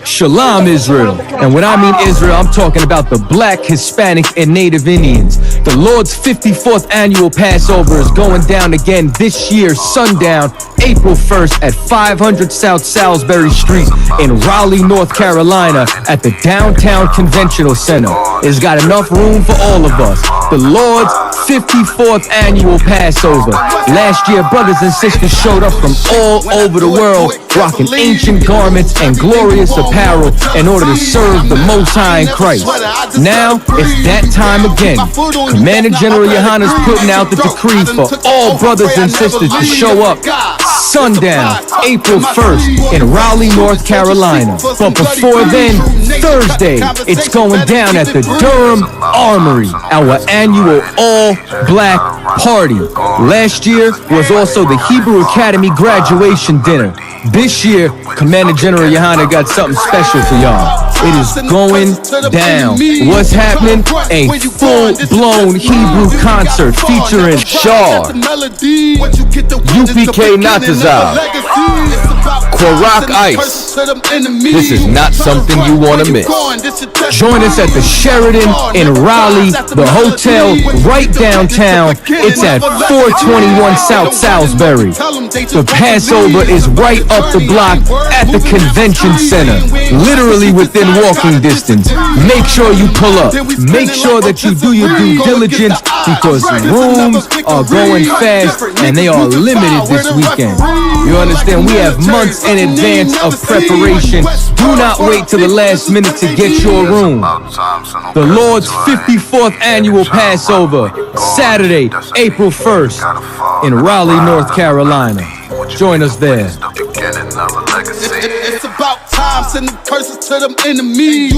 Shalom, Israel. And when I mean Israel, I'm talking about the Black, Hispanic, and Native Indians. The Lord's 54th annual Passover is going down again this year, sundown, April 1st at 500 South Salisbury Street in Raleigh, North Carolina at the Downtown Conventional Center. It's got enough room for all of us. The Lord's 54th annual Passover. Last year, brothers and sisters showed up from all over the world, rocking ancient garments and glorious apparel in order to serve the Most High in Christ. Now, it's that time again. Commander General YAHANNA is putting out the decree for all brothers and sisters to show up sundown, April 1st in Raleigh, North Carolina. But before then, Thursday, it's going down at the Durham Armory, our annual all-black party. Last year was also the Hebrew Academy graduation dinner. This year, Commander General YAHANNA got something special for y'all. It is going down. What's happening? A full-blown Hebrew concert featuring Shah, UPK Natazal, Kwarak Ice. This is not something you want to miss. Join us at the Sheraton in Raleigh, the hotel right downtown. It's at 421 South Salisbury. The Passover is right up the block at the Convention Center, literally within walking distance. Make sure you pull up. Make sure that you do your due diligence because rooms are going fast and they are limited this weekend. You understand? We have months in advance of preparation. Do not wait till the last minute to get your room. The Lord's 54th annual Passover, Saturday, April 1st in Raleigh, North Carolina. Join us there. It's about time, sending curses to them enemies.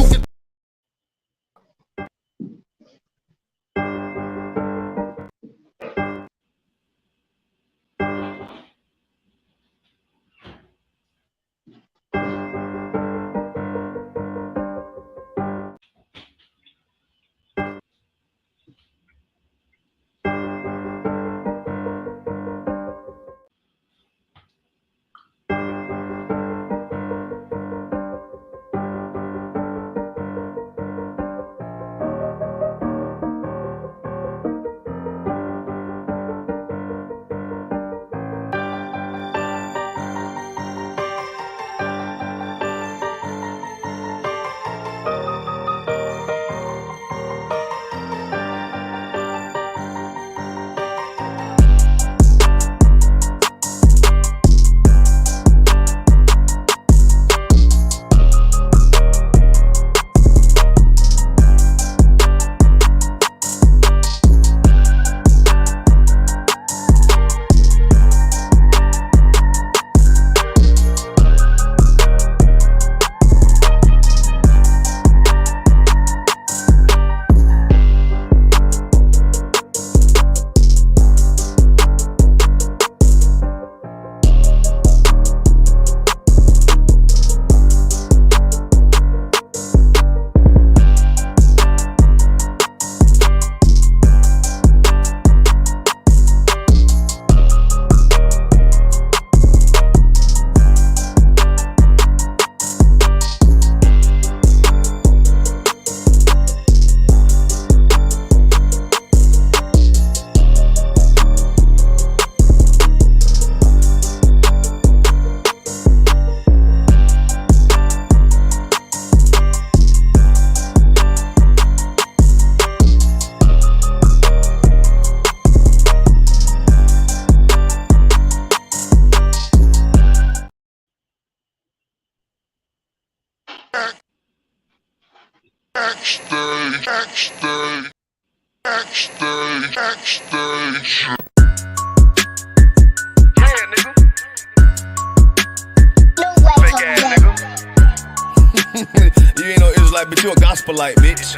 You ain't no Israelite, but you a gospelite, bitch.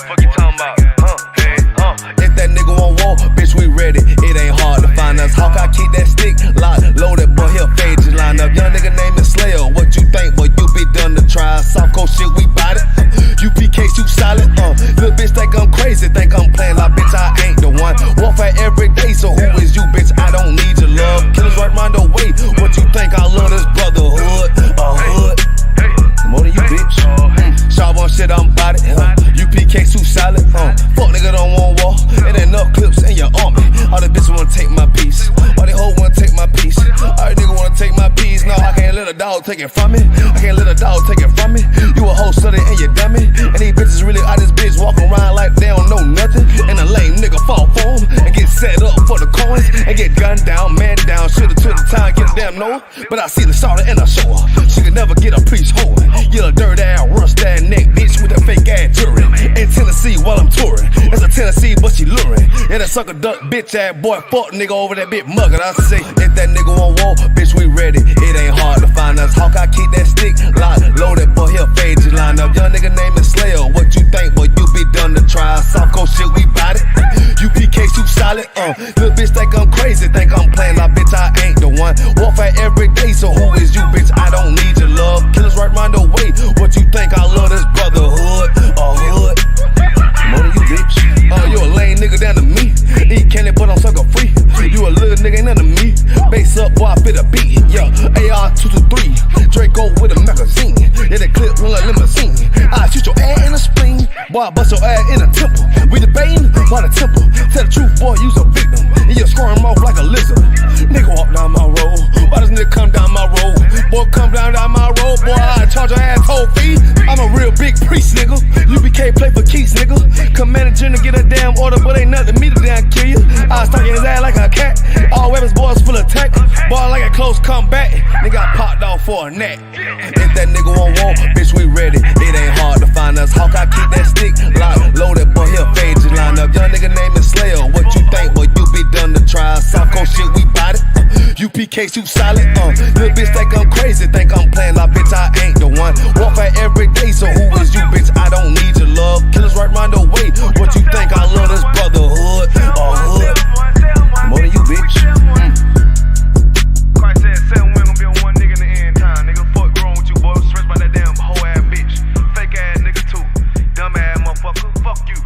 Fuck you talking about? If that nigga won't war, bitch, we ready. It ain't hard to find us. Hawk, I keep that stick locked, loaded, boy, he'll fade just line up. Young nigga name is Slayer. What you think, boy? You be done to try. Soft coast shit, we bout it. UPK, you solid. Little bitch think I'm crazy, think I'm playing like bitch, I ain't the one. Warfare every day, so who is you, bitch? I don't need your love. Killers right round the way. What you think? I love this brotherhood, a hood. More than dog take it from me. I can't let a dog take it from me. You a whole study and you dummy. And these bitches really out this bitch walking around like they don't know nothing. And a lame nigga fall for them and get set up for the coins and get gunned down, man down. Should've took the time, get a damn no. But I see the shawty and I show her. She could never get a preach hoe. You a dirt ass, rust ass neck bitch with a fake ass jury. In Tennessee while I'm touring. It's a Tennessee, but she luring. And that sucker duck bitch ass boy fuck nigga over that bitch muggin'. I say, if that nigga on war, bitch we ready. It ain't hard to find us. Hawk, I keep that stick locked, loaded, boy he'll fade you line up. Young nigga name is Slayer. What you think, boy? You be done to try. Soft coast shit, we bout it. UPK too solid. Little bitch think I'm crazy, think I'm playing like bitch. I ain't the one. Warfare every day, so who is you, bitch? I don't need your love. Killers right round the way. What you think? I love this brotherhood or hood? More than you, bitch. You a lame nigga down to me. Eat candy, but I'm sucker free. You a little nigga, ain't nothing to me. Base up, boy, I fit a beat. Yeah, AR-223. Draco with a magazine. Yeah, that clip run like limousine. I shoot your ass in the spleen. Boy, I bust your ass in the temple. We debating by the temple. Tell the truth, boy, you's a victim. And you squirm off like a lizard. Nigga walk down my road. Why does nigga come down my road? Boy, come down my road. Boy, I charge your ass toll fee. I'm a real big priest, nigga. UPK play for keys, nigga. Commander General get a damn order, but ain't nothing to me to damn kill you. I stuck in his ass like a cat. All weapons, boys full of tech. Boy, like a close combat. Nigga, I popped off for a neck. If that nigga on war, bitch, we ready. It ain't hard to find us. Hawk, I keep that stick locked, loaded, boy, he'll fade you line up. Young nigga name is Slayer. What you think, boy? You be done to try. Soft coast shit, we bout it. UPK too solid. Little bitch think I'm crazy, think I'm playing like bitch. I ain't the one. Warfare every day, so who is you, bitch? I don't need your love. Killers right round the way. What you think? I love this brotherhood or hood? More than you, bitch. Christ said 7 women gonna be on one nigga in the end time. Nigga, fuck wrong with you, boy? Stressed by that damn hoe ass bitch. Fake ass nigga too. Dumb ass motherfucker. Fuck you.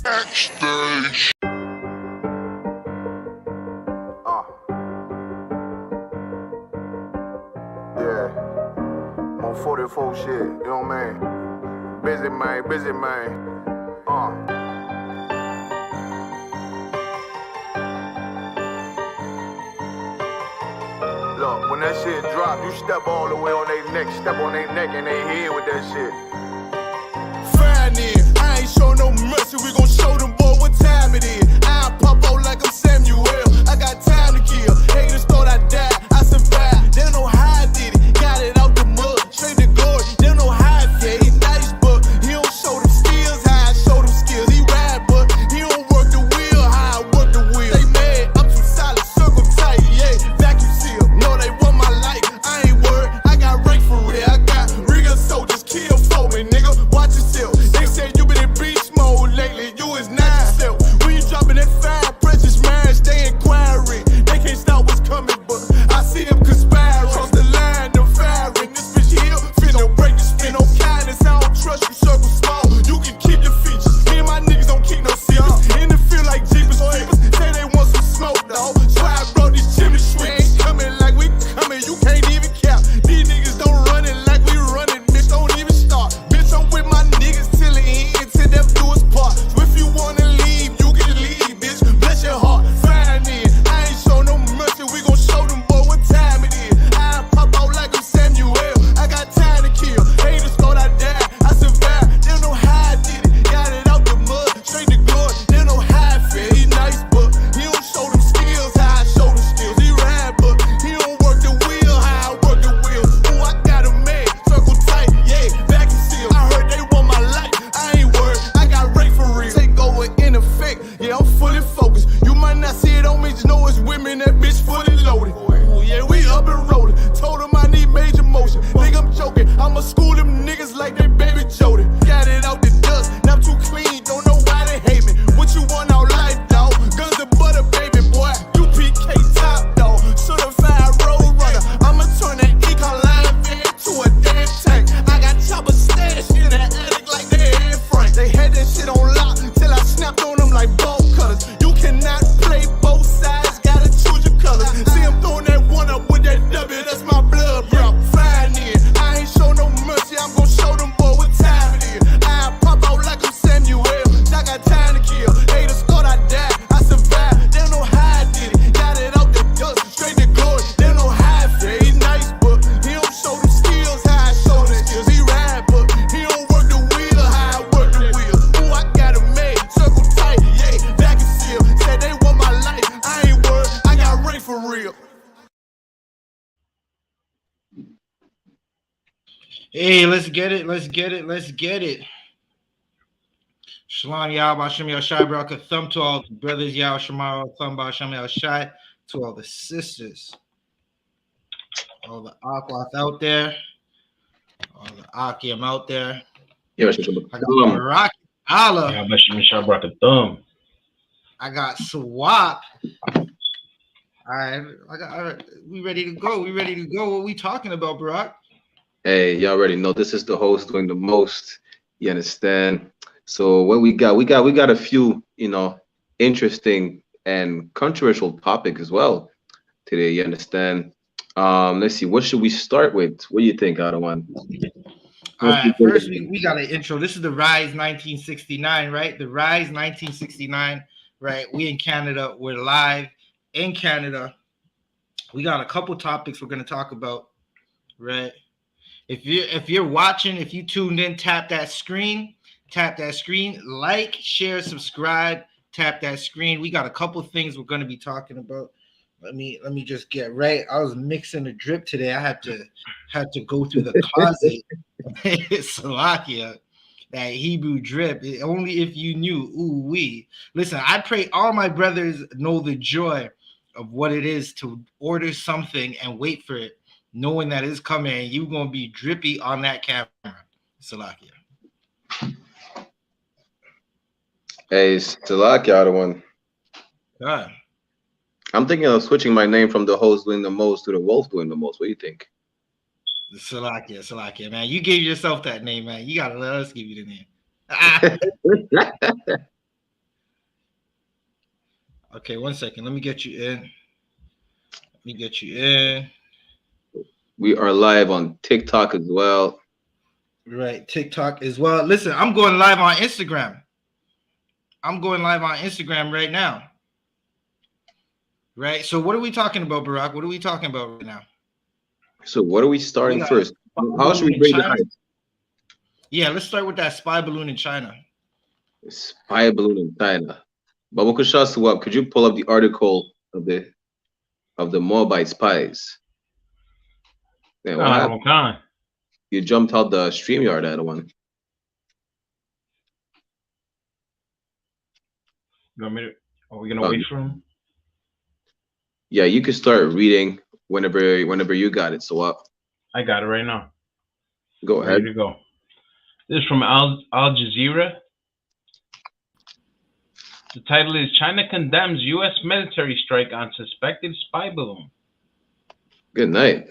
Backstage. Yeah. On 44 shit, you know what I mean? Busy man, busy man. Look, when that shit drop, you step all the way on their neck, step on their neck and they head with that shit. Fine, I ain't show no mercy. We gon' show them boy what time it is. I pop out like I'm Samuel. I got time to kill. Haters thought I died, I survived. They don't know how I did it. Got it out the mud, straight to glory. They don't know how I feel. He nice, but he don't show them skills. How I show them skills. He ride, but he don't work the wheel. How I work the wheel. They mad, I'm too solid, circle tight, yeah. Vacuum seal. No, they want my life. I ain't worried. I got rank for real. I got real soldiers kill for me, nigga. Watch yourself. They said you been in beach Hey, let's get it. Let's get it. Let's get it. Shalom Yah B'Hashem Yahshai Baraka thumb to all the brothers Yah Shamar thumb B'Hashem Yahshai to all the sisters, all the Akwath out there, all the Akim out there. Yeah, I got Barak Allah. Yeah, Bashim Shabraka Thumb. I got Swap. All right, we ready to go. We ready to go. What we talking about, Barak? Hey, you already know this is the host doing the most. You understand? So what we got a few, interesting and controversial topics as well today. You understand? Let's see. What should we start with? What do you think, Adawan? All right, first we got an intro. This is the Rise 1969, right? The Rise 1969, right? We in Canada. We're live in Canada. We got a couple topics we're going to talk about, right? If you're watching, if you tuned in, tap that screen, like, share, subscribe, tap that screen. We got a couple things we're going to be talking about. Let me just get right. I was mixing a drip today. I had to go through the closet. Salakia, that Hebrew drip. Only if you knew. Ooh wee. Listen, I pray all my brothers know the joy of what it is to order something and wait for it, knowing that it's coming and you're gonna be drippy on that camera. Salakia. Hey, Salakia, Adawan. God. I'm thinking of switching my name from the host doing the most to the wolf doing the most. What do you think? Salakia, man. You gave yourself that name, man. You gotta let us give you the name. Okay, 1 second. Let me get you in. We are live on TikTok as well. Right, TikTok as well. Listen, I'm going live on Instagram. Right now. Right. So what are we talking about, Barak? What are we talking about right now? So what are we starting first? How should we break the ice? Yeah, let's start with that spy balloon in China. Spy balloon in China. But could you pull up the article of the Moabite spies? Yeah, you jumped out the StreamYard, that one. You want me to? Are we gonna wait for him? Yeah, you can start reading whenever you got it. So I got it right now. Go ahead. Ready to go. This is from Al Jazeera. The title is China condemns U.S. military strike on suspected spy balloon. Good night.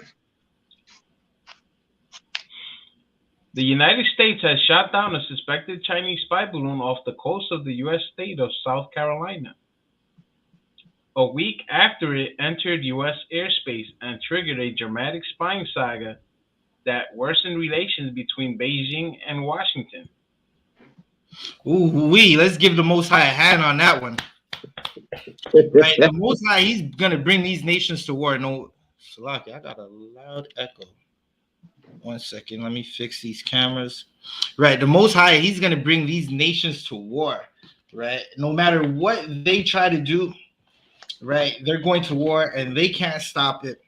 The United States has shot down a suspected Chinese spy balloon off the coast of the U.S. state of South Carolina, a week after it entered U.S. airspace and triggered a dramatic spying saga that worsened relations between Beijing and Washington. Ooh, let's give the Most High a hand on that one. Right, the Most High, he's gonna bring these nations to war. No, Salaki, I got a loud echo. 1 second, let me fix these cameras. Right, the Most High, he's gonna bring these nations to war. Right, no matter what they try to do, right, they're going to war and they can't stop it.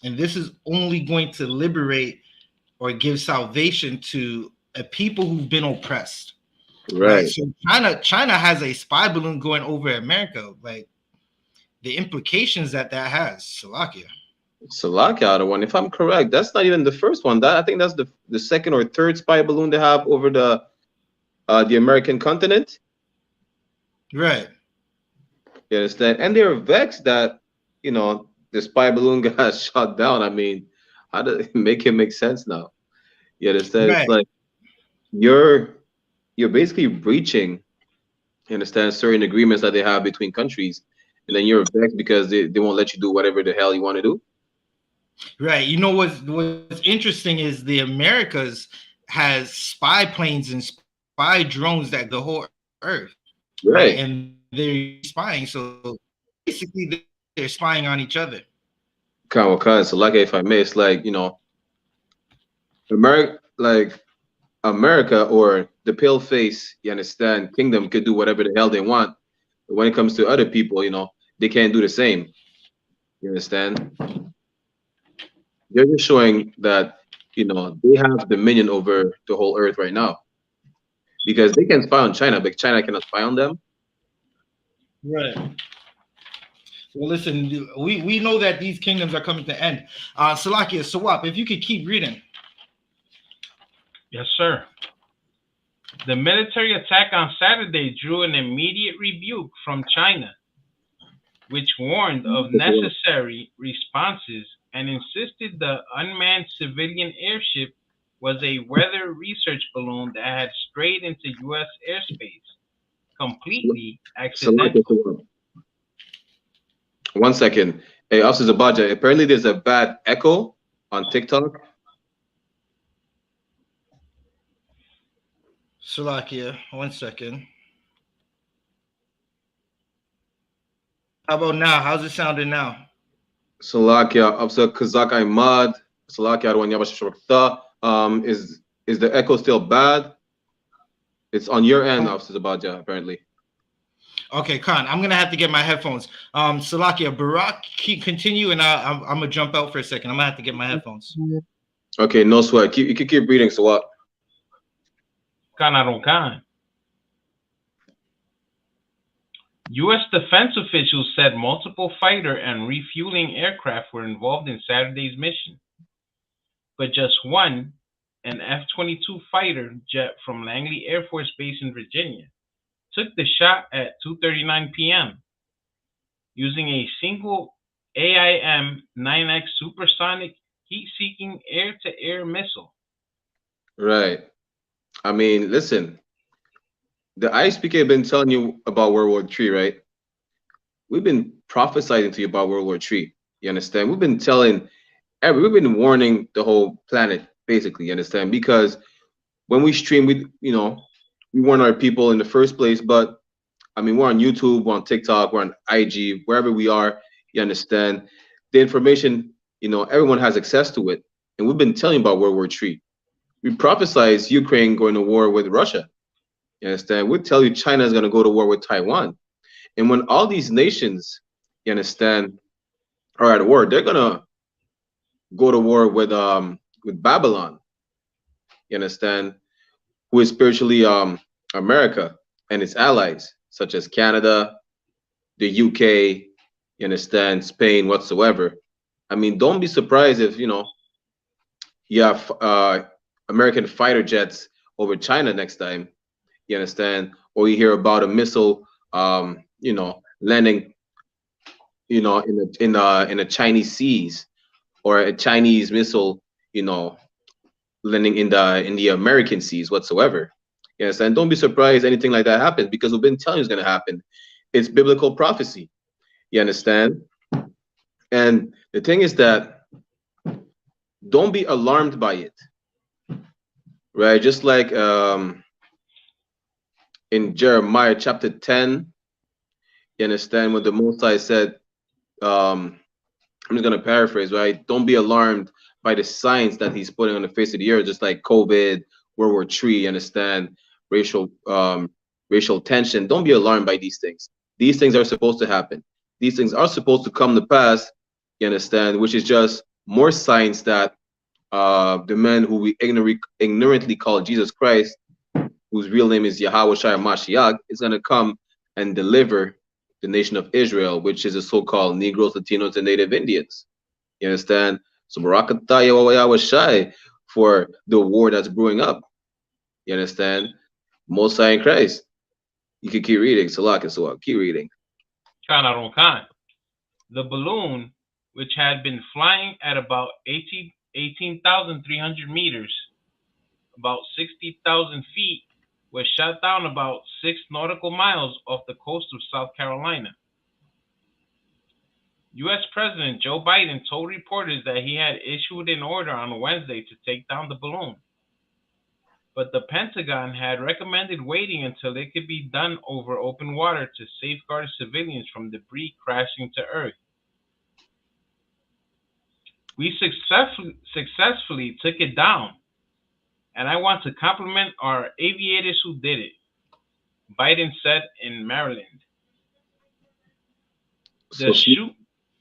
And this is only going to liberate or give salvation to a people who've been oppressed. Right. So China has a spy balloon going over America. Like the implications that has. Salakia, the one. If I'm correct, that's not even the first one. I think that's the second or third spy balloon they have over the American continent. Right. You understand? And they're vexed that the spy balloon got shot down. I mean, how does it make sense now? You understand? Right. It's like you're basically breaching, you understand, certain agreements that they have between countries, and then you're vexed because they won't let you do whatever the hell you want to do. Right. You know what's interesting is the Americas has spy planes and spy drones that the whole earth. Right. And they're spying. So basically they're spying on each other. So like, if I may, it's like, America or the pale face, you understand, kingdom could do whatever the hell they want. But when it comes to other people, they can't do the same. You understand? They're just showing that you know, they have dominion over the whole earth right now because they can spy on China, but China cannot spy on them. Right. Well, listen, we know that these kingdoms are coming to end. Salakia, Sawap, if you could keep reading. Yes, sir. The military attack on Saturday drew an immediate rebuke from China, which warned of necessary responses and insisted the unmanned civilian airship was a weather research balloon that had strayed into U.S. airspace, completely accidental. Salakia, 1 second. Hey, Officer Zabaja, apparently there's a bad echo on TikTok. Salakia, 1 second. How about now? How's it sounding now? Salakia, Officer Kazak Ahmad, Salakia Arwan Yabashakta. Is the echo still bad? It's on your end, Officer Zabaja, apparently. Okay, Khan, I'm gonna have to get my headphones. Salakia, Barak, continue, and I'm gonna jump out for a second. I'm gonna have to get my headphones. Okay, no sweat. You can keep reading, so what? Khan. U.S. defense officials said multiple fighter and refueling aircraft were involved in Saturday's mission, but just one, an F-22 fighter jet from Langley Air Force Base in Virginia, took the shot at 2:39 p.m. using a single AIM-9X supersonic heat-seeking air-to-air missile. Right. I mean, listen, the I.S.U.P.K have been telling you about World War III, right? We've been prophesying to you about World War III. You understand? We've been warning the whole planet, basically, you understand? Because when we stream, we warn our people in the first place, but I mean, we're on YouTube, we're on TikTok, we're on IG, wherever we are, you understand? The information, everyone has access to it. And we've been telling you about World War III. We prophesied Ukraine going to war with Russia. You understand? We tell you China is going to go to war with Taiwan. And when all these nations, you understand, are at war, they're going to go to war with Babylon. You understand? Who is spiritually America and its allies, such as Canada, the UK, you understand, Spain, whatsoever. I mean, don't be surprised if, you have American fighter jets over China next time, you understand, or you hear about a missile, landing, in the Chinese seas, or a Chinese missile, landing in the American seas whatsoever. You understand? Don't be surprised anything like that happens because we've been telling you it's going to happen. It's biblical prophecy. You understand? And the thing is that don't be alarmed by it. Right? Just like in Jeremiah chapter 10, you understand what the Most High said. I'm just going to paraphrase, right? Don't be alarmed by the signs that he's putting on the face of the earth, just like COVID, World War III, you understand, racial tension. Don't be alarmed by these things. These things are supposed to happen. These things are supposed to come to pass, you understand, which is just more signs that the man who we ignorantly call Jesus Christ, whose real name is Yahweh Shai Mashiach, is going to come and deliver the nation of Israel, which is the so-called Negroes, Latinos, and Native Indians. You understand? So Barakatah Yahweh Shai for the war that's brewing up. You understand? Most High in Christ. You can keep reading. Salak and Salak. Keep reading. Khan. The balloon, which had been flying at about 18,300 meters, about 60,000 feet, was shot down about 6 nautical miles off the coast of South Carolina. U.S. President Joe Biden told reporters that he had issued an order on Wednesday to take down the balloon, but the Pentagon had recommended waiting until it could be done over open water to safeguard civilians from debris crashing to Earth. We successfully took it down, and I want to compliment our aviators who did it, Biden said in Maryland.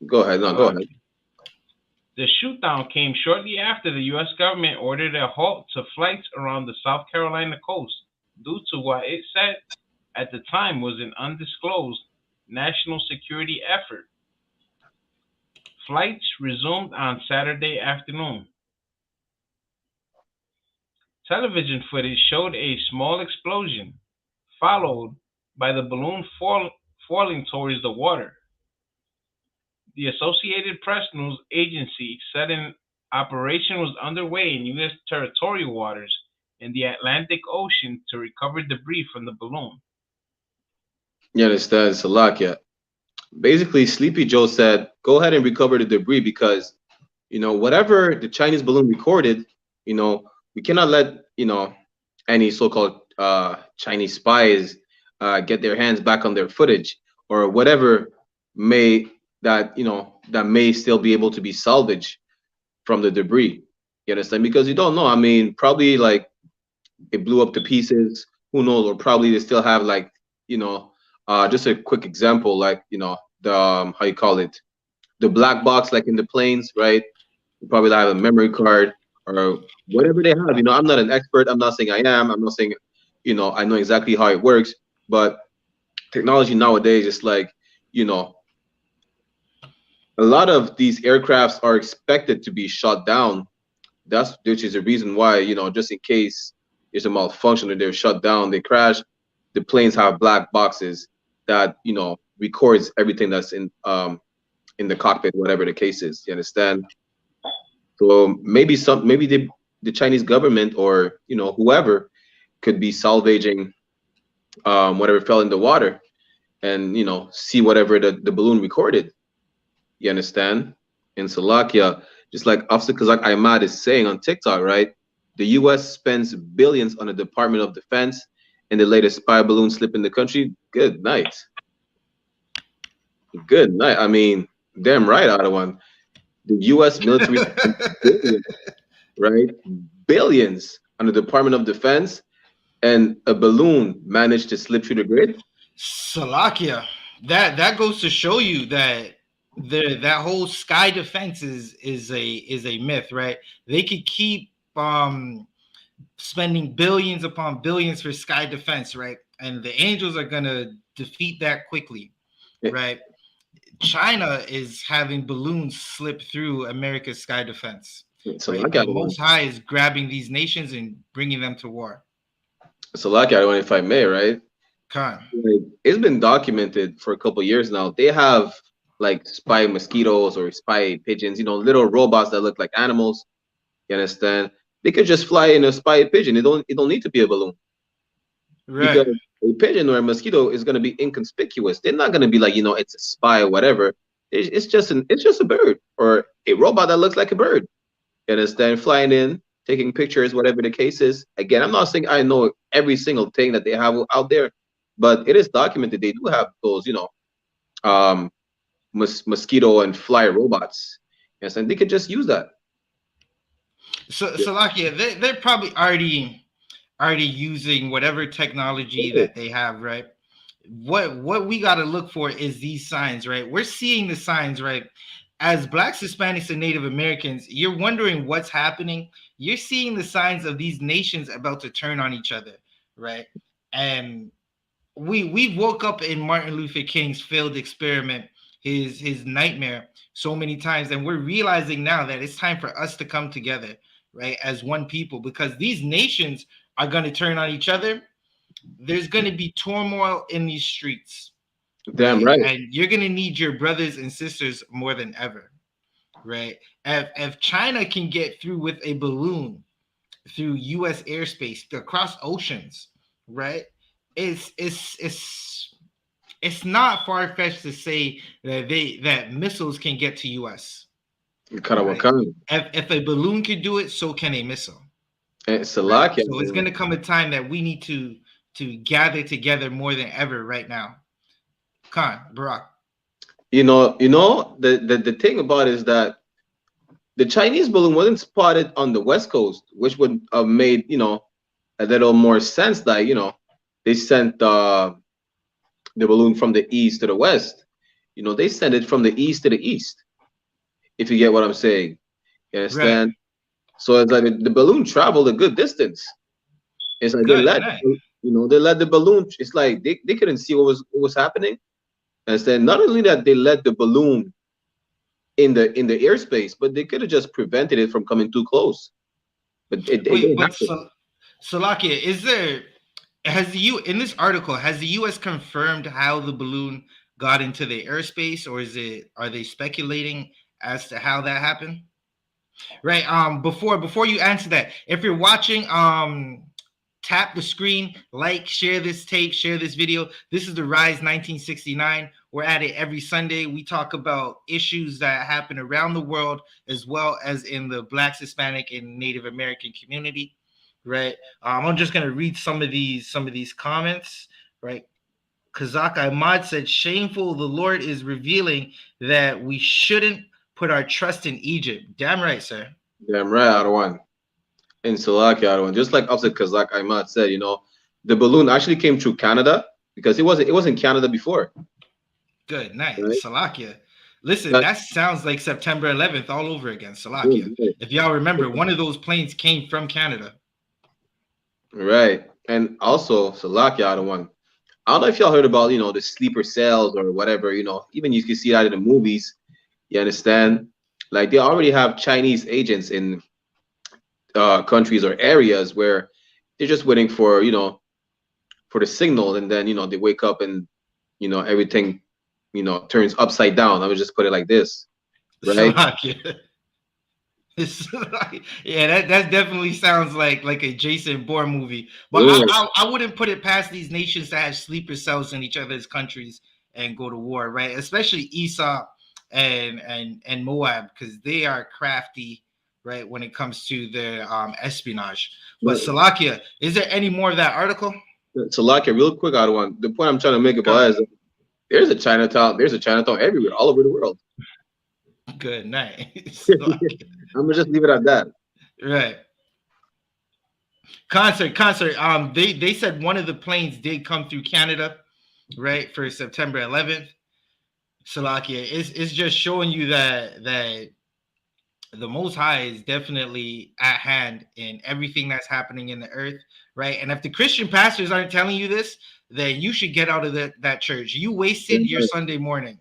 Go ahead. No, go ahead. The shootdown came shortly after the U.S. government ordered a halt to flights around the South Carolina coast due to what it said at the time was an undisclosed national security effort. Flights resumed on Saturday afternoon. Television footage showed a small explosion, followed by the balloon falling towards the water. The Associated Press news agency said an operation was underway in U.S. territorial waters in the Atlantic Ocean to recover debris from the balloon. You understand, Salakia? Basically, Sleepy Joe said, go ahead and recover the debris because, whatever the Chinese balloon recorded, we cannot let, any so-called Chinese spies get their hands back on their footage or whatever that may still be able to be salvaged from the debris. You understand? Because you don't know. I mean, probably like it blew up to pieces. Who knows? Or probably they still have like, just a quick example, like, the how you call it, the black box, like in the planes, right? You probably have a memory card or whatever they have. I'm not an expert. I'm not saying I am. I'm not saying, I know exactly how it works. But technology nowadays is like, a lot of these aircrafts are expected to be shot down. Which is the reason why, just in case there's a malfunction or they're shut down, they crash. The planes have black boxes that records everything that's in the cockpit, whatever the case is. You understand? So maybe the Chinese government or whoever could be salvaging whatever fell in the water and see whatever the balloon recorded. You understand? In Salakia, just like Officer Kazak Ahmad is saying on TikTok, right? The U.S. spends billions on the Department of Defense, and the latest spy balloon slip in the country. Good night. Good night. I mean, damn right, Ottawa. The U.S. military, billions, right? Billions on the Department of Defense, and a balloon managed to slip through the grid. Salakia, that goes to show you that that whole sky defense is a myth, right? They could keep spending billions upon billions for sky defense, right? And the Angels are gonna defeat that quickly, right? China is having balloons slip through America's sky defense. So right? The Most High is grabbing these nations and bringing them to war. So like I if I may, right? Khan. It's been documented for a couple of years now. They have like spy mosquitoes or spy pigeons, little robots that look like animals. You understand? They could just fly in a spy pigeon. It don't need to be a balloon. Right. Because a pigeon or a mosquito is going to be inconspicuous. They're not going to be like, it's a spy or whatever. It's just a bird or a robot that looks like a bird. You understand? Flying in, taking pictures, whatever the case is. Again, I'm not saying I know every single thing that they have out there, but it is documented. They do have those, mosquito and fly robots. Yes, and they could just use that. So Salakia, they're probably already using whatever technology that they have, right? What we got to look for is these signs, right? We're seeing the signs, right? As Blacks, Hispanics, and Native Americans, you're wondering what's happening. You're seeing the signs of these nations about to turn on each other, right? And we woke up in Martin Luther King's failed experiment, his nightmare, so many times, and we're realizing now that it's time for us to come together, right, as one people, because these nations are going to turn on each other. There's going to be turmoil in these streets. Damn right. And you're going to need your brothers and sisters more than ever, right? If China can get through with a balloon through U.S. airspace across oceans, right? It's not far-fetched to say that missiles can get to U.S. Right? If a balloon can do it, so can a missile. It's right? So it's going to come a time that we need to gather together more than ever right now. Khan, Barack. The thing about it is that the Chinese balloon wasn't spotted on the West Coast, which would have made a little more sense that they sent the balloon from the east to the west. They sent it from the east to the east, if you get what I'm saying. You understand? So it's like the balloon traveled a good distance. It's like Good night. they let the balloon. It's like they couldn't see what was happening. And then not only that they let the balloon in the airspace, but they could have just prevented it from coming too close. But it Wait, didn't but happen. Salakia, in this article, has the U.S. confirmed how the balloon got into the airspace, or are they speculating as to how that happened? Right. Before you answer that, if you're watching, tap the screen, like, share this tape, share this video. This is the Rise 1969. We're at it every Sunday. We talk about issues that happen around the world, as well as in the Blacks, Hispanic, and Native American community. Right. I'm just gonna read some of these comments. Right. Kazak Ahmad said, "Shameful. The Lord is revealing that we shouldn't put our trust in Egypt." Damn right, sir. Damn right, Arwan. In Slovakia, Arwan. Just like Officer Kazak Ahmad said, the balloon actually came through Canada because it wasn't Canada before. Good night, Right? Salakia. Listen, that sounds like September 11th all over again, Salakia. Right. If y'all remember, one of those planes came from Canada. Right. And also, Slovakia, Arwan. I don't know if y'all heard about, the sleeper cells or whatever, even you can see that in the movies. You understand? Like they already have Chinese agents in countries or areas where they're just waiting for, for the signal, and then, they wake up and, everything, turns upside down. I would just put it like this. Right? Salakia. Yeah, that definitely sounds like a Jason Bourne movie. But I wouldn't put it past these nations to have sleeper cells in each other's countries and go to war, right? Especially Esau and Moab, because they are crafty, right, when it comes to their espionage. But Salakia, is there any more of that article? Salakia, real quick, Adawan. The point I'm trying to make about is there's a Chinatown everywhere, all over the world. Good night. I'm gonna just leave it at that. Right. Concert. They said one of the planes did come through Canada, right, for September 11th. Salakia, it's just showing you that the Most High is definitely at hand in everything that's happening in the earth, right? And if the Christian pastors aren't telling you this, then you should get out of that church. You wasted your Sunday morning,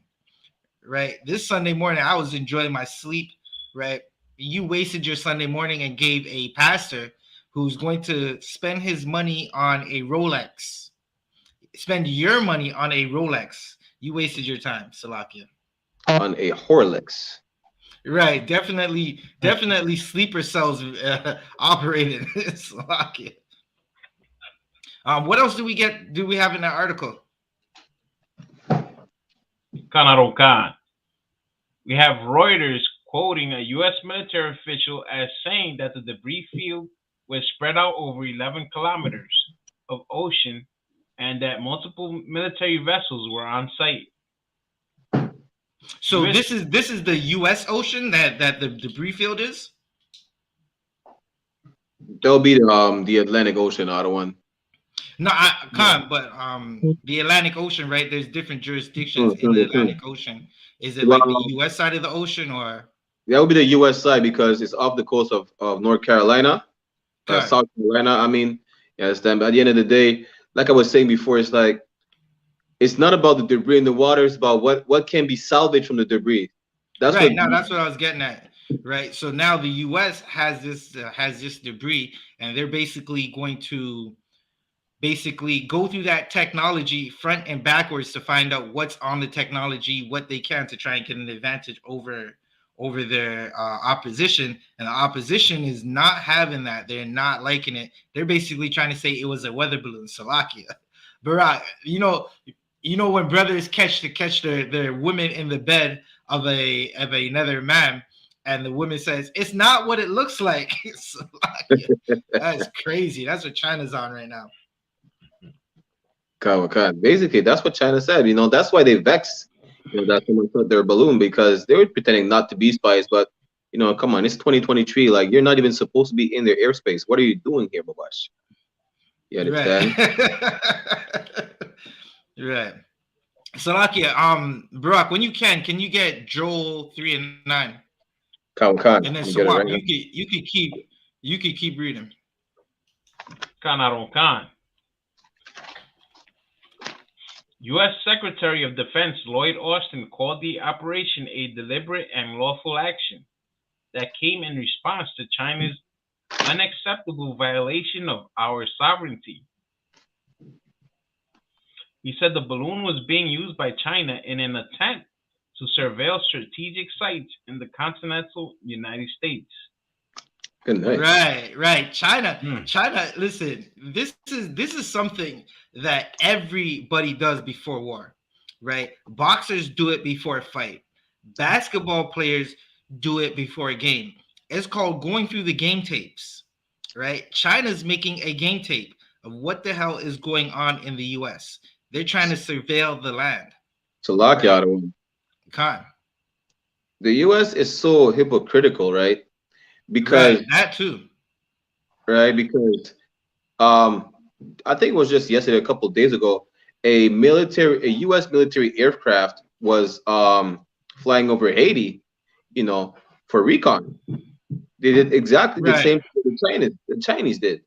right? This Sunday morning, I was enjoying my sleep, right? You wasted your Sunday morning and gave a pastor who's going to spend his money on a Rolex, spend your money on a Rolex. You wasted your time, Salakia. On a Horlicks. Right, definitely sleeper cells operated. Salakia. What else do we have in that article? Kanarokan. We have Reuters quoting a U.S. military official as saying that the debris field was spread out over 11 kilometers of ocean and that multiple military vessels were on site. So this is the U.S. ocean that the debris field is? There'll be the Atlantic Ocean, Ottawa. No, I can't. But the Atlantic Ocean, right? There's different jurisdictions in the Atlantic Ocean. Is it like the U.S. side of the ocean, or? That would be the U.S. side because it's off the coast of North Carolina, South Carolina. I mean, you understand? But at the end of the day, like I was saying before, it's like it's not about the debris in the water. It's about what can be salvaged from the debris. That's right. Now that's what I was getting at. Right. So now the U.S. has this debris, and they're basically going to go through that technology front and backwards to find out what's on the technology, what they can to try and get an advantage over their opposition. And the opposition is not having that. They're not liking it. They're basically trying to say it was a weather balloon, Salakia. But you know when brothers catch their women in the bed of another man, and the woman says it's not what it looks like. That's crazy. That's what China's on right now. Basically, that's what China said. That's why they vexed. That someone put their balloon because they were pretending not to be spies. But come on, it's 2023. Like you're not even supposed to be in their airspace. What are you doing here, Babash? You understand? Right. Salakia, Barak, when you can you get Joel 3 and 9? Khan, And then you get it Swap, right now. you could keep reading. Khan. U.S. Secretary of Defense Lloyd Austin called the operation a deliberate and lawful action that came in response to China's unacceptable violation of our sovereignty. He said the balloon was being used by China in an attempt to surveil strategic sites in the continental United States. Good night. Right. China. Listen, this is something that everybody does before war, right? Boxers do it before a fight. Basketball players do it before a game. It's called going through the game tapes, right? China's making a game tape of what the hell is going on in the U.S. They're trying to surveil the land. So lock you out of one. Khan. The U.S. is so hypocritical, right? Because that too. Right, because I think it was just yesterday, a couple of days ago, a U.S. military aircraft was flying over Haiti, for recon. They did exactly the same thing the Chinese did.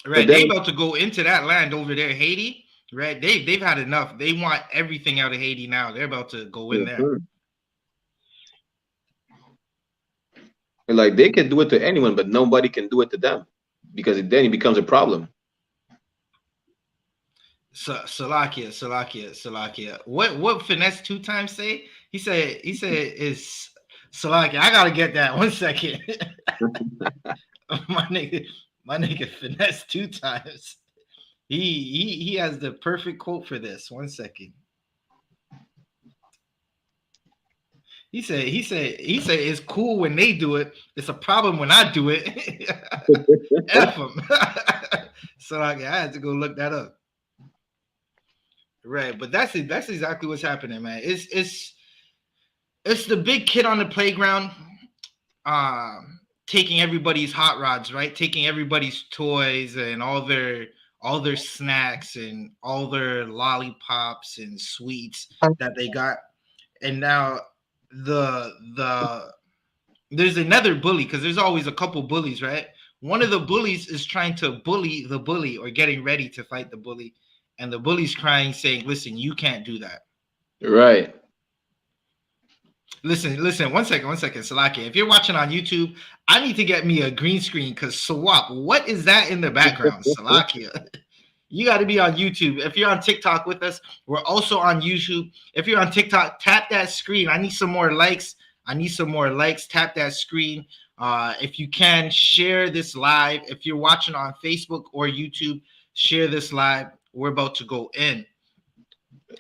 Right, they about to go into that land over there, Haiti. Right, they've had enough. They want everything out of Haiti now. They're about to go in there. Like they can do it to anyone, but nobody can do it to them because then it becomes a problem. Salakia. What finesse 2 times say? He said is Salakia. I gotta get that 1 second. my nigga finesse 2 times. He has the perfect quote for this. 1 second. He said it's cool when they do it. It's a problem when I do it. F them. So I had to go look that up. Right, but that's exactly what's happening, man. It's the big kid on the playground, taking everybody's hot rods, right? Taking everybody's toys and all their snacks and all their lollipops and sweets that they got, and now there's another bully, because there's always a couple bullies, right? One of the bullies is trying to bully the bully or getting ready to fight the bully, and the bully's crying, saying, "Listen, you can't do that." Right. Listen. 1 second, Salaki. If you're watching on YouTube, I need to get me a green screen because Swap, what is that in the background, Salakia? You got to be on YouTube. If you're on TikTok with us, we're also on YouTube. If you're on TikTok, tap that screen. I need some more likes. Tap that screen. If you can, share this live. If you're watching on Facebook or YouTube, share this live. We're about to go in.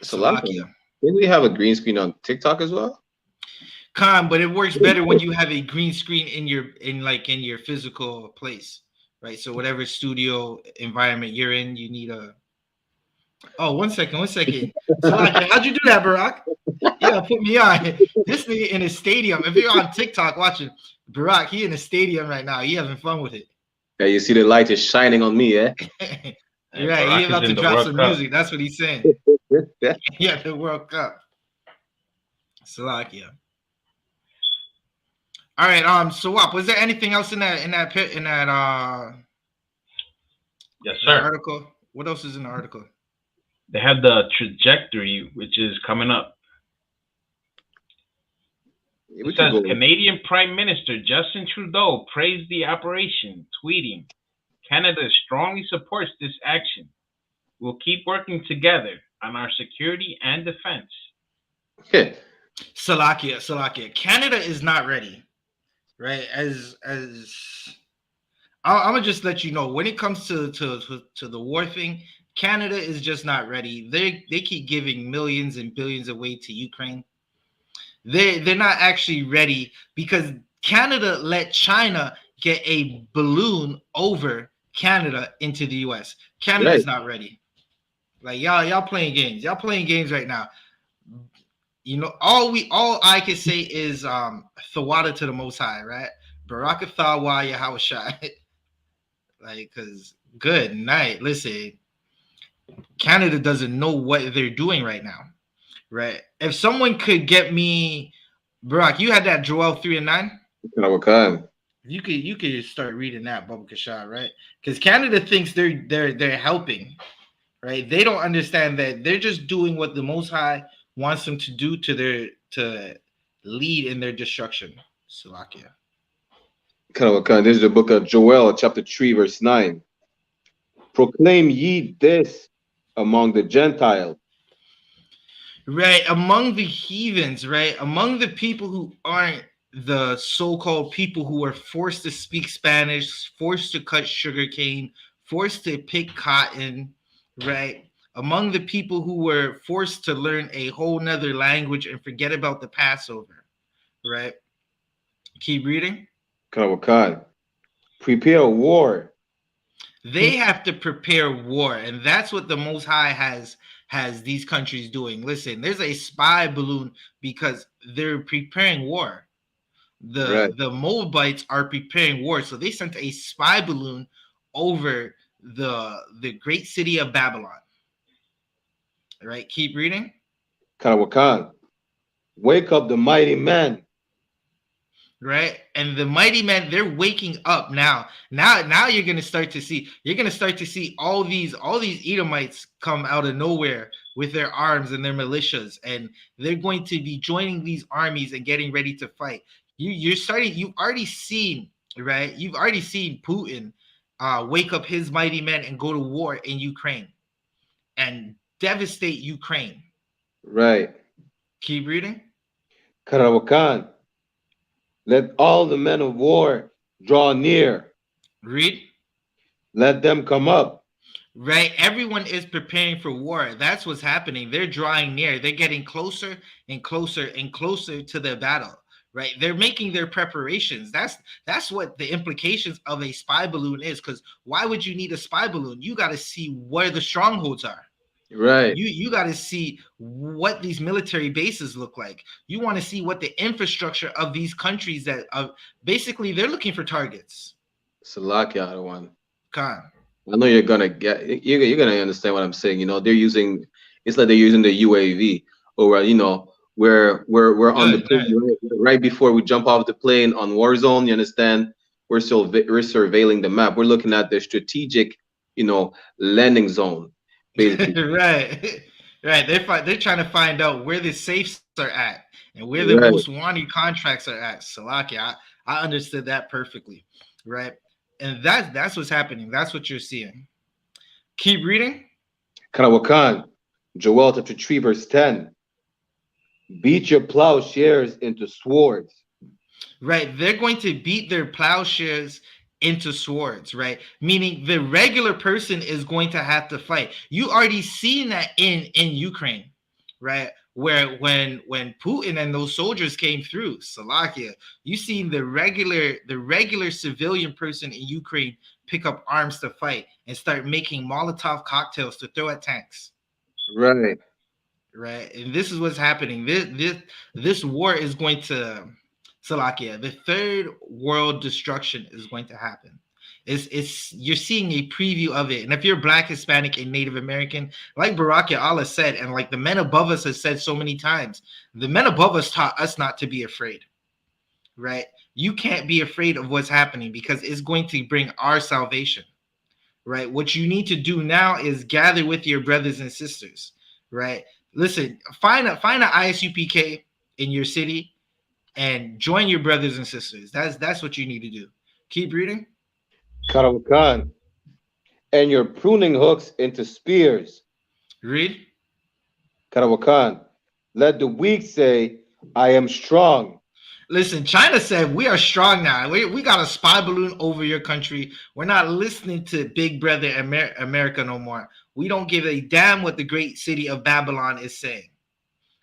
Salakia. Didn't we have a green screen on TikTok as well? Khan, but it works better when you have a green screen in your physical place. Right, so whatever studio environment you're in, you need a. Oh, 1 second. So how'd you do that, Barack? Yeah, put me on. This nigga in a stadium. If you're on TikTok watching, Barack, he in a stadium right now. He having fun with it. Yeah, you see the light is shining on me, eh? Right, he about to drop some music. That's what he's saying. Yeah, the World Cup. Salakia. All right, so what? Was there anything else in that yes, sir. article? What else is in the article? They have the trajectory, which is coming up. It says Canadian Prime Minister Justin Trudeau praised the operation, tweeting, "Canada strongly supports this action. We'll keep working together on our security and defense." Salakia. Canada is not ready. Right, as I'm gonna just let you know, when it comes to the war thing, Canada is just not ready. They keep giving millions and billions away to Ukraine. They're not actually ready because Canada let China get a balloon over Canada into the US. Canada's not ready. Like y'all playing games. Y'all playing games right now. All I can say is Thawada to the Most High, right? Baraka Thawa Yahawashai. Like, cause good night. Listen, Canada doesn't know what they're doing right now, right? If someone could get me, Barack, you had that Joel 3 and 9? Kanawakan. You could start reading that, Baba Kashad, right? Because Canada thinks they're helping, right? They don't understand that they're just doing what the Most High wants them to do to lead in their destruction. Slovakia. Kanawakan. This is the book of Joel, chapter 3, verse 9. Proclaim ye this among the Gentiles. Right, among the heathens, right, among the people who aren't the so-called people who are forced to speak Spanish, forced to cut sugarcane, forced to pick cotton, right, among the people who were forced to learn a whole nother language and forget about the Passover, right? Keep reading. Kanawakan. Prepare war. They have to prepare war, and that's what the Most High has these countries doing. Listen, there's a spy balloon because they're preparing war. Right. The Moabites are preparing war, so they sent a spy balloon over the great city of Babylon. All right, keep reading. Kanawakan. Wake up the mighty men. Right, and the mighty men, they're waking up now you're going to start to see all these Edomites come out of nowhere with their arms and their militias, and they're going to be joining these armies and getting ready to fight. You've already seen, right, you've already seen Putin wake up his mighty men and go to war in Ukraine and devastate Ukraine. Right. Keep reading. Kanawakan. Let all the men of war draw near. Read. Let them come up. Right, everyone is preparing for war. That's what's happening. They're drawing near. They're getting closer and closer and closer to the battle. Right, they're making their preparations. That's what the implications of a spy balloon is. Because why would you need a spy balloon? You got to see where the strongholds are. Right. You got to see what these military bases look like. You want to see what the infrastructure of these countries that basically they're looking for targets. Salakia, one. Khan. I know you're gonna understand what I'm saying. You know, it's like they're using the UAV, or you know, we're on the plane right before we jump off the plane on war zone. You understand? We're surveilling the map. We're looking at the strategic, you know, landing zone. Basically. Right. They're trying to find out where the safes are at and where the Right. most wanted contracts are at. Salakia, I understood that perfectly. Right. And that's what's happening. That's what you're seeing. Keep reading. Kanawakan, Joel chapter 3, verse 10. Beat your plowshares into swords. Right. They're going to beat their plowshares into swords, right? Meaning the regular person is going to have to fight. You already seen that in Ukraine, right? Where when Putin and those soldiers came through, Salakia, you seen the regular civilian person in Ukraine pick up arms to fight and start making Molotov cocktails to throw at tanks. Right. Right. And this is what's happening. This war is going to Salakia, the third world destruction is going to happen. It's you're seeing a preview of it. And if you're Black, Hispanic, and Native American, like Barak Allah said, and like the men above us have said so many times, the men above us taught us not to be afraid. Right? You can't be afraid of what's happening because it's going to bring our salvation. Right? What you need to do now is gather with your brothers and sisters. Right? Listen, find an I.S.U.P.K in your city and join your brothers and sisters. That's what you need to do. Keep reading. Karawakan, and your pruning hooks into spears. Read. Karawakan, let the weak say, I am strong. Listen, China said we are strong now. We got a spy balloon over your country. We're not listening to Big Brother America no more. We don't give a damn what the great city of Babylon is saying.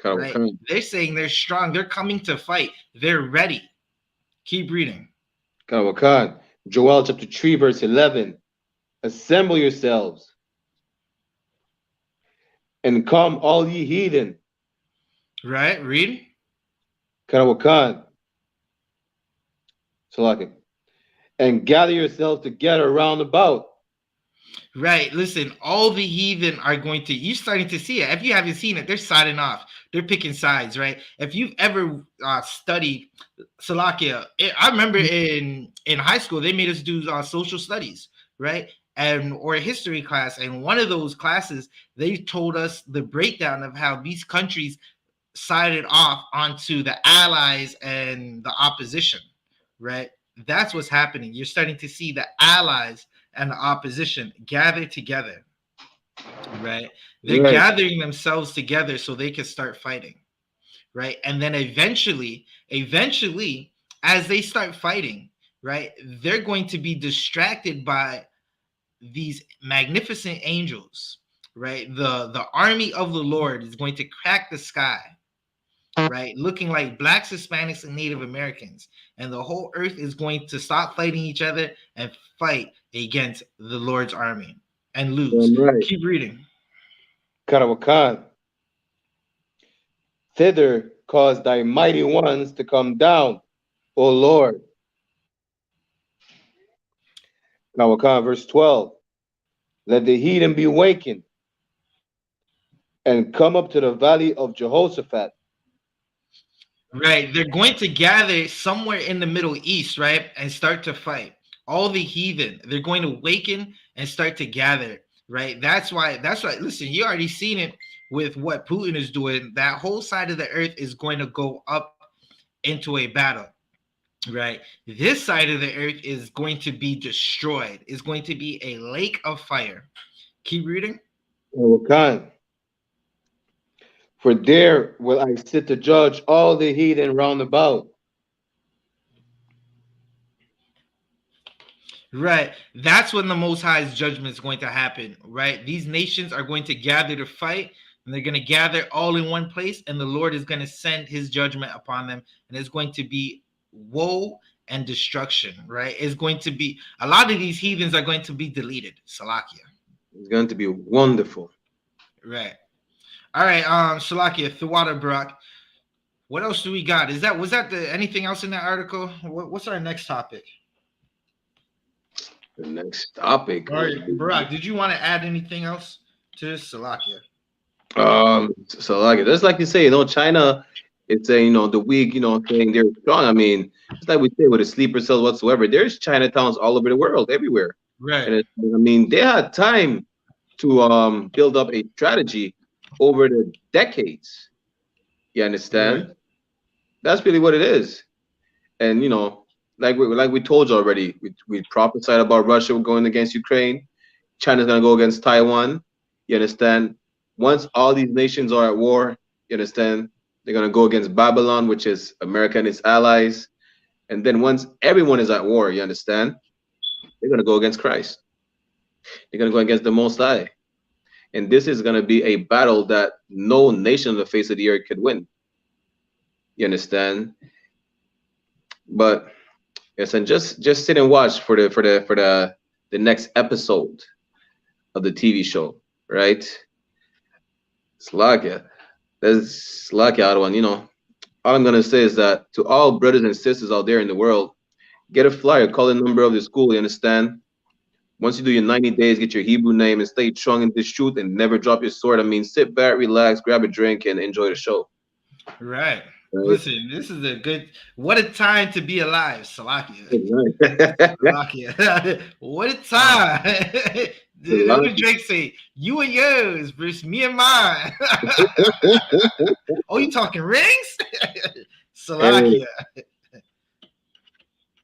Right? They're saying they're strong. They're coming to fight. They're ready. Keep reading. Karawakan, Joel chapter 3, verse 11. Assemble yourselves and come, all ye heathen. Right? Read. Karawakan, Salaki, and gather yourselves together round about. Right. Listen, all the heathen are going to, you're starting to see it. If you haven't seen it, they're siding off. They're picking sides, right? If you've ever studied Salakia, I remember in high school, they made us do social studies, right? And or a history class. And one of those classes, they told us the breakdown of how these countries sided off onto the allies and the opposition, right? That's what's happening. You're starting to see the allies and the opposition gather together, right? They're Right. gathering themselves together so they can start fighting, right? And then eventually, as they start fighting, right, they're going to be distracted by these magnificent angels, right? The army of the Lord is going to crack the sky, right? Looking like blacks, Hispanics, and Native Americans. And the whole earth is going to stop fighting each other and fight against the Lord's army and lose. Right. Keep reading. Karawakan. Thither cause thy mighty ones to come down, O Lord. Karawakan, verse 12. Let the heathen be wakened and come up to the valley of Jehoshaphat. Right. They're going to gather somewhere in the Middle East, right? And start to fight. All the heathen, they're going to awaken and start to gather, right? That's why, listen, you already seen it with what Putin is doing. That whole side of the earth is going to go up into a battle, right? This side of the earth is going to be destroyed. It's going to be a lake of fire. Keep reading. Karawakan. For there will I sit to judge all the heathen round about. Right. That's when the Most High's judgment is going to happen, right? These nations are going to gather to fight, and they're going to gather all in one place, and the Lord is going to send his judgment upon them, and it's going to be woe and destruction, right? It's going to be, a lot of these heathens are going to be deleted. Salakia. It's going to be wonderful. Right. All right, Salakia, Thawada Barak. What else do we got? Was that anything else in that article? What's our next topic? The next topic. All right, Barak, did you want to add anything else to this, Salakia? So like just like you say, China, it's a the weak, saying they're strong. I mean, just like we say with the sleeper cells whatsoever, there's Chinatowns all over the world, everywhere. Right. And they had time to build up a strategy over the decades. You understand? Right. That's really what it is. And like we told you already, we prophesied about Russia going against Ukraine. China's gonna go against Taiwan. You understand? Once all these nations are at war, you understand, they're gonna go against Babylon, which is America and its allies. And then once everyone is at war, you understand, they're gonna go against Christ. They're gonna go against the Most High. And this is gonna be a battle that no nation on the face of the earth could win. You understand? But yes, and just sit and watch for the next episode of the TV show, right? Slakia. There's Slakia other one, All I'm gonna say is that to all brothers and sisters out there in the world, get a flyer, call the number of the school, you understand? Once you do your 90 days, get your Hebrew name and stay strong in this truth and never drop your sword. I mean, sit back, relax, grab a drink, and enjoy the show. Right. Listen, this is what a time to be alive, Salakia. Salakia. What a time. What did Drake say? You and yours versus me and mine. Oh, you talking rings? Salakia.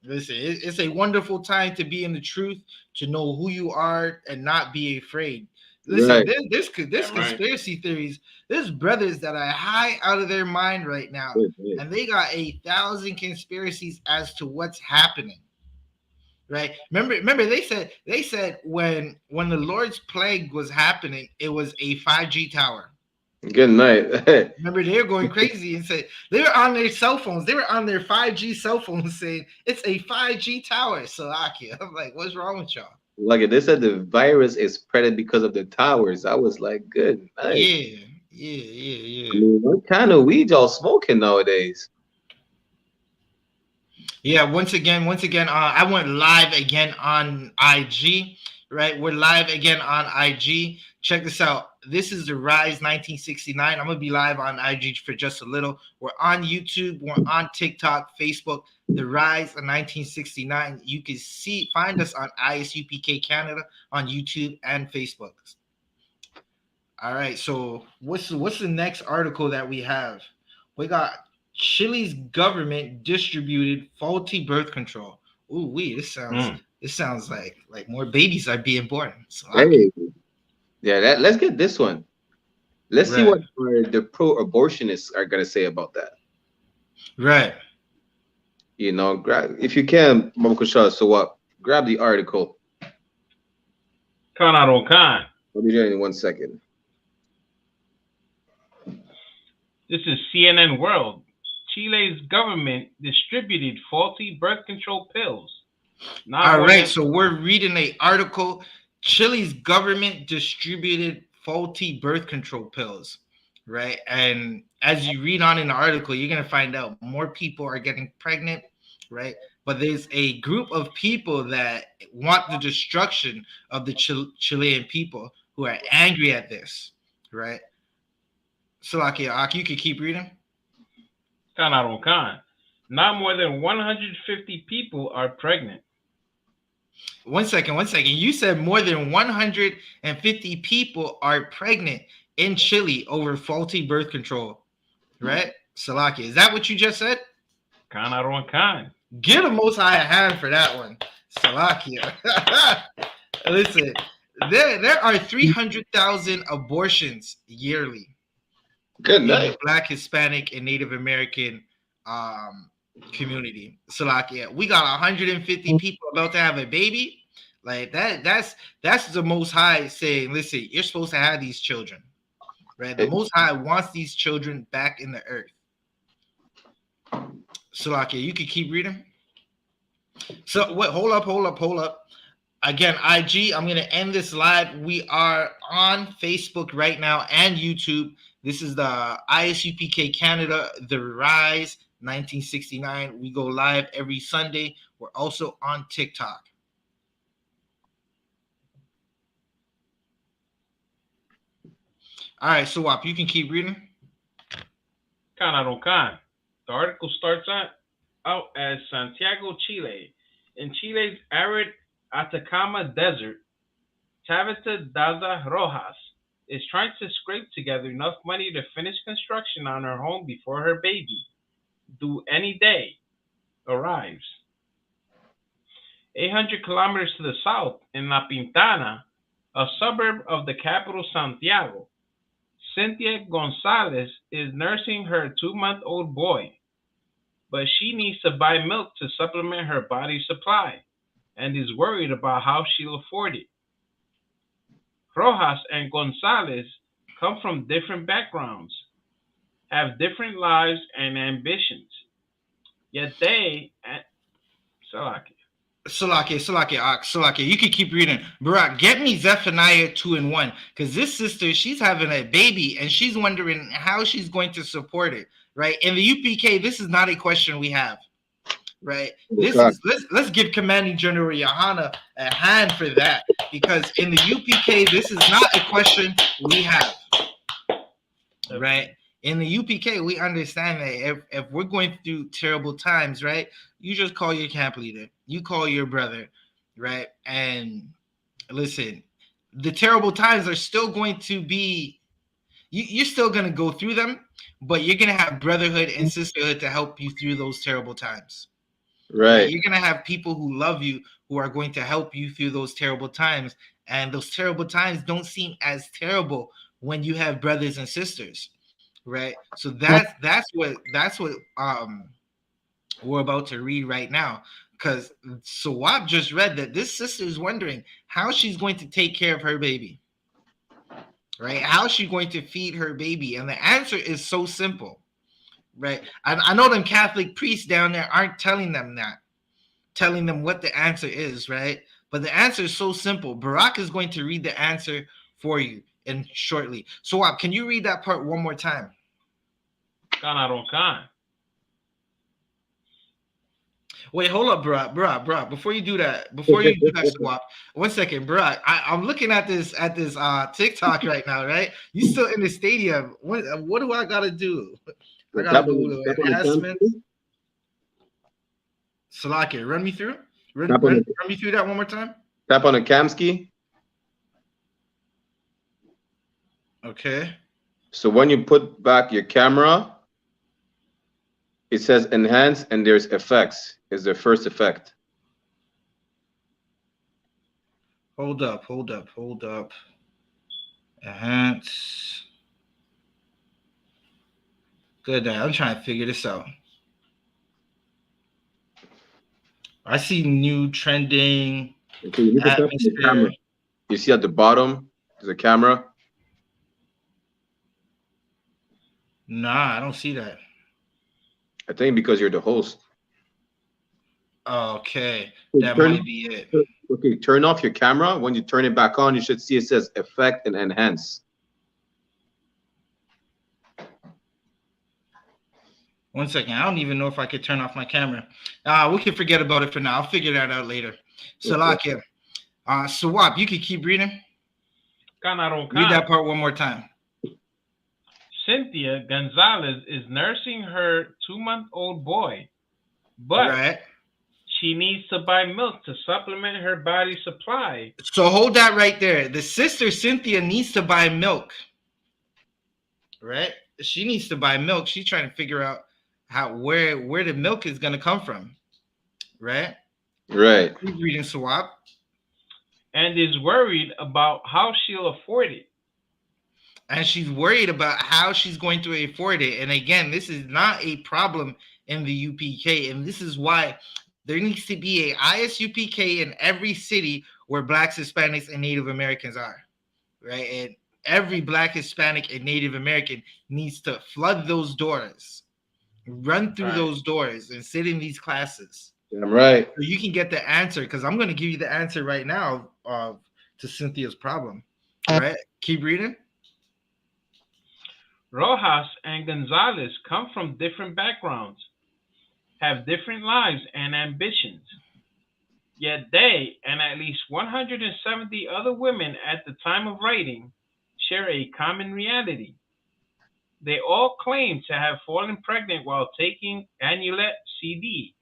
Listen, it's a wonderful time to be in the truth, to know who you are and not be afraid. Listen, Right. there's conspiracy theories. There's brothers that are high out of their mind right now, and they got 1,000 conspiracies as to what's happening. Right? Remember, they said when the Lord's plague was happening, it was a 5G tower. Good night. Remember, they were going crazy and said they were on their cell phones. They were on their 5G cell phones saying it's a 5G tower. Salakia. I'm like, what's wrong with y'all? Like they said, the virus is spreading because of the towers. I was like, good night. Yeah. I mean, what kind of weed y'all smoking nowadays? Yeah, once again, I went live again on IG, right? We're live again on IG. Check this out. This is the Rise 1969. I'm gonna be live on IG for just a little. We're on YouTube. We're on TikTok, Facebook. The Rise of 1969. You can find us on I.S.U.P.K Canada on YouTube and Facebook. All right. So what's the next article that we have? We got Chile's government distributed faulty birth control. Ooh, this sounds like more babies are being born. So Hey, yeah, let's get this one. Let's see what the pro-abortionists are gonna say about that. Right. You know, if you can, Mabukusha, so what? Grab the article. Khan. I'll be there in 1 second. This is CNN World. Chile's government distributed faulty birth control pills. All right, so we're reading an article. Chile's government distributed faulty birth control pills, right? And as you read on in the article, you're going to find out more people are getting pregnant, right? But there's a group of people that want the destruction of the Chilean people who are angry at this, right? So, you can keep reading. Khan. Not more than 150 people are pregnant. 1 second. You said more than 150 people are pregnant in Chile over faulty birth control, right? Salakia, is that what you just said? Khan. Get a Most High a hand for that one, Salakia. Listen, there are 300,000 abortions yearly. Good night. In the Black, Hispanic, and Native American community. Salakia, we got 150 people about to have a baby. Like that's the Most High saying, listen, you're supposed to have these children, right? The Most High wants these children back in the earth. Salakia, you can keep reading. So wait, hold up. Again, IG, I'm gonna end this live. We are on Facebook right now and YouTube. This is the I.S.U.P.K Canada, the Rise 1969. We go live every Sunday. We're also on TikTok. All right, so Wap, you can keep reading. Khan. The article starts out as Santiago, Chile. In Chile's arid Atacama Desert, Tabitha Daza Rojas is trying to scrape together enough money to finish construction on her home before her baby, due any day, arrives. 800 kilometers to the south, in La Pintana, a suburb of the capital Santiago, Cynthia Gonzalez is nursing her 2-month-old boy, but she needs to buy milk to supplement her body's supply and is worried about how she'll afford it. Rojas and Gonzalez come from different backgrounds, have different lives and ambitions, yet they... Salakia, you can keep reading. Barak, get me Zephaniah 2:1, because this sister, she's having a baby and she's wondering how she's going to support it, right? In the UPK, this is not a question we have, right? This is let's give Commanding General Yahanna a hand for that, because in the UPK, this is not a question we have, right? In the UPK, we understand that if we're going through terrible times, right, you just call your camp leader, you call your brother, right? And listen, the terrible times are still going to be, you're still going to go through them, but you're going to have brotherhood and sisterhood to help you through those terrible times. Right. You're going to have people who love you, who are going to help you through those terrible times. And those terrible times don't seem as terrible when you have brothers and sisters. Right, so that's what we're about to read right now, because Sawab just read that this sister is wondering how she's going to take care of her baby, right? How she's going to feed her baby, and the answer is so simple, right? I know them Catholic priests down there aren't telling them what the answer is, right? But the answer is so simple. Barak is going to read the answer for you and shortly. So, can you read that part one more time? Khan. Wait, hold up, Barack. Before you do that, swap. 1 second, Barack. I'm looking at this TikTok right now, right? You still in the stadium. What do I gotta do? I gotta go to enhancements. Salaki, run me through. Run me through that one more time. Tap on the Kamsky. Okay. So when you put back your camera, it says enhance and there's effects. Is the first effect. Hold up. Enhance. Good. I'm trying to figure this out. I see new trending. Okay, you need to tap on the camera. You see at the bottom, there's a camera. Nah, I don't see that. I think because you're the host. Okay, that might be it. Okay, turn off your camera. When you turn it back on, you should see it says effect and enhance. 1 second. I don't even know if I could turn off my camera. We can forget about it for now. I'll figure that out later. Salakia. Swap, you can keep reading. Read that part one more time. Cynthia Gonzalez is nursing her 2-month-old boy, but she needs to buy milk to supplement her body supply. So hold that right there. The sister Cynthia needs to buy milk, right? She needs to buy milk. She's trying to figure out where the milk is going to come from, right? Right. Keep reading, Swap. And is worried about how she'll afford it. And she's worried about how she's going to afford it. And again, this is not a problem in the UPK. And this is why there needs to be a ISUPK in every city where Blacks, Hispanics, and Native Americans are, right? And every Black, Hispanic, and Native American needs to flood those doors, run through those doors, and sit in these classes. I'm right. So you can get the answer, because I'm going to give you the answer right now to Cynthia's problem. All right? Keep reading. Rojas and Gonzalez come from different backgrounds, have different lives and ambitions. Yet they, and at least 170 other women at the time of writing, share a common reality. They all claim to have fallen pregnant while taking Anulet CD,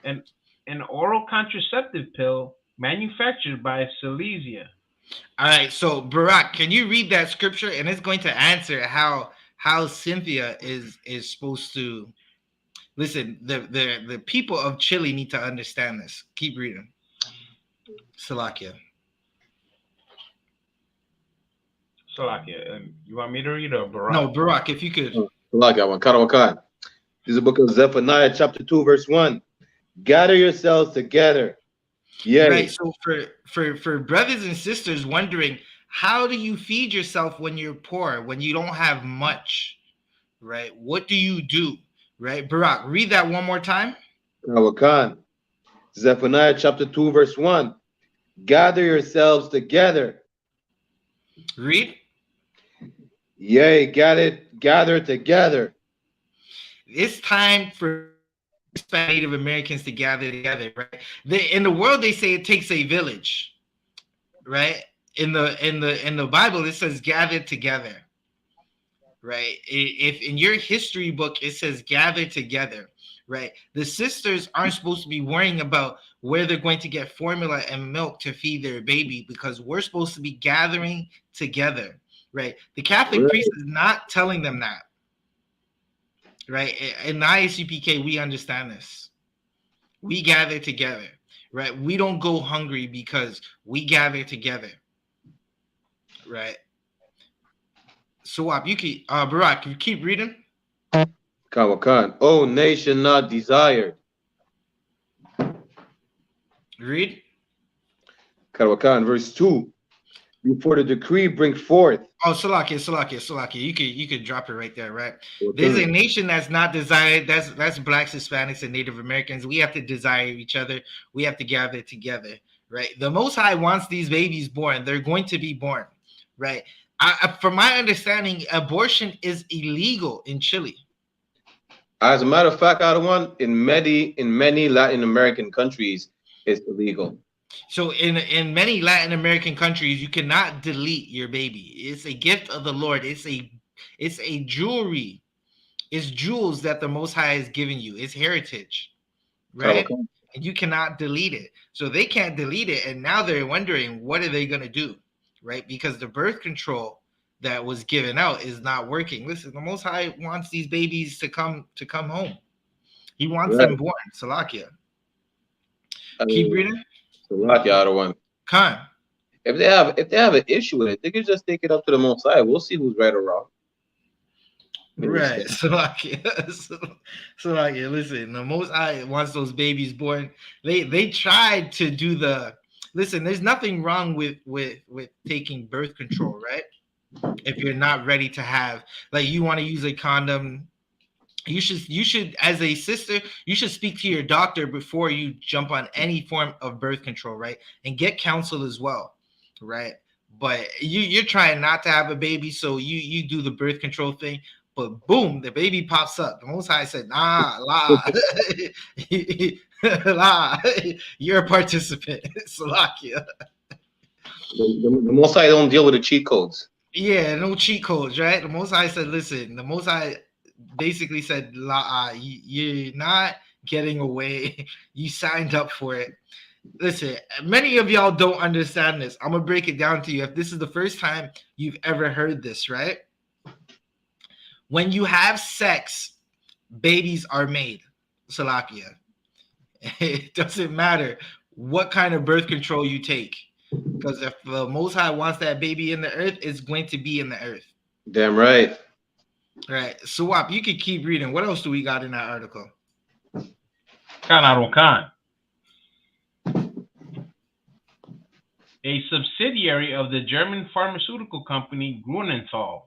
an oral contraceptive pill manufactured by Silesia. All right, so Barack, can you read that scripture? And it's going to answer how Cynthia is supposed to listen. The people of Chile need to understand this. Keep reading. Salakia. You want me to read or Barack? No, Barack, if you could. Salakia, one Karawakan. This is the book of Zephaniah, chapter 2, verse 1. Gather yourselves together. Yeah. Right. So for brothers and sisters wondering, how do you feed yourself when you're poor, when you don't have much? Right? What do you do? Right? Barack, read that one more time. Karawakan. Zephaniah chapter 2, verse 1. Gather yourselves together. Read. Yea, gather together. It's time for Native Americans to gather together, right? In the world, they say it takes a village, right? In the Bible, it says gather together, right? If in your history book it says gather together, right? The sisters aren't supposed to be worrying about where they're going to get formula and milk to feed their baby, because we're supposed to be gathering together, right? The Catholic priest is not telling them that. Right? In the I.S.U.P.K, we understand this. We gather together, right? We don't go hungry because we gather together, right? Swap, you keep, Barack, you keep reading. Kawakan. Oh, nation not desired. Read. Kawakan, verse 2. Before the decree bring forth. Oh, Salakia. You could drop it right there, right? There's a nation that's not desired. That's Blacks, Hispanics, and Native Americans. We have to desire each other. We have to gather together, right? The Most High wants these babies born. They're going to be born, right? From my understanding, abortion is illegal in Chile. As a matter of fact, Adawan, in many Latin American countries, it's illegal. So in many Latin American countries, you cannot delete your baby. It's a gift of the Lord. It's a jewelry. It's jewels that the Most High has given you. It's heritage, right? Okay. And you cannot delete it. So they can't delete it, and now they're wondering what are they gonna do, right? Because the birth control that was given out is not working. Listen, the Most High wants these babies to come home. He wants Right. them born. Salakia. I Keep mean, reading. so like Adawan. Khan. If they have an issue with it, they can just take it up to the Most High. We'll see who's right or wrong. You Right. understand? So listen, the Most High wants those babies born. They tried to do the listen, there's nothing wrong with taking birth control, right? If you're not ready to have, like, you want to use a condom, you should as a sister, you should speak to your doctor before you jump on any form of birth control, right? And get counsel as well, right? But you're trying not to have a baby, so you do the birth control thing, but boom, the baby pops up. The Most High said, nah, la, la, you're a participant. Salakia. The Most High don't deal with the cheat codes. Yeah, no cheat codes, right? The Most High said, listen, the Most High basically said, you're not getting away. You signed up for it. Listen, many of y'all don't understand this. I'm going to break it down to you. If this is the first time you've ever heard this, right? When you have sex, babies are made. Salakia. It doesn't matter what kind of birth control you take. Because if the Most High wants that baby in the earth, it's going to be in the earth. Damn right. Right. Swap, you can keep reading. What else do we got in that article? Khan. A subsidiary of the German pharmaceutical company Grunenthal,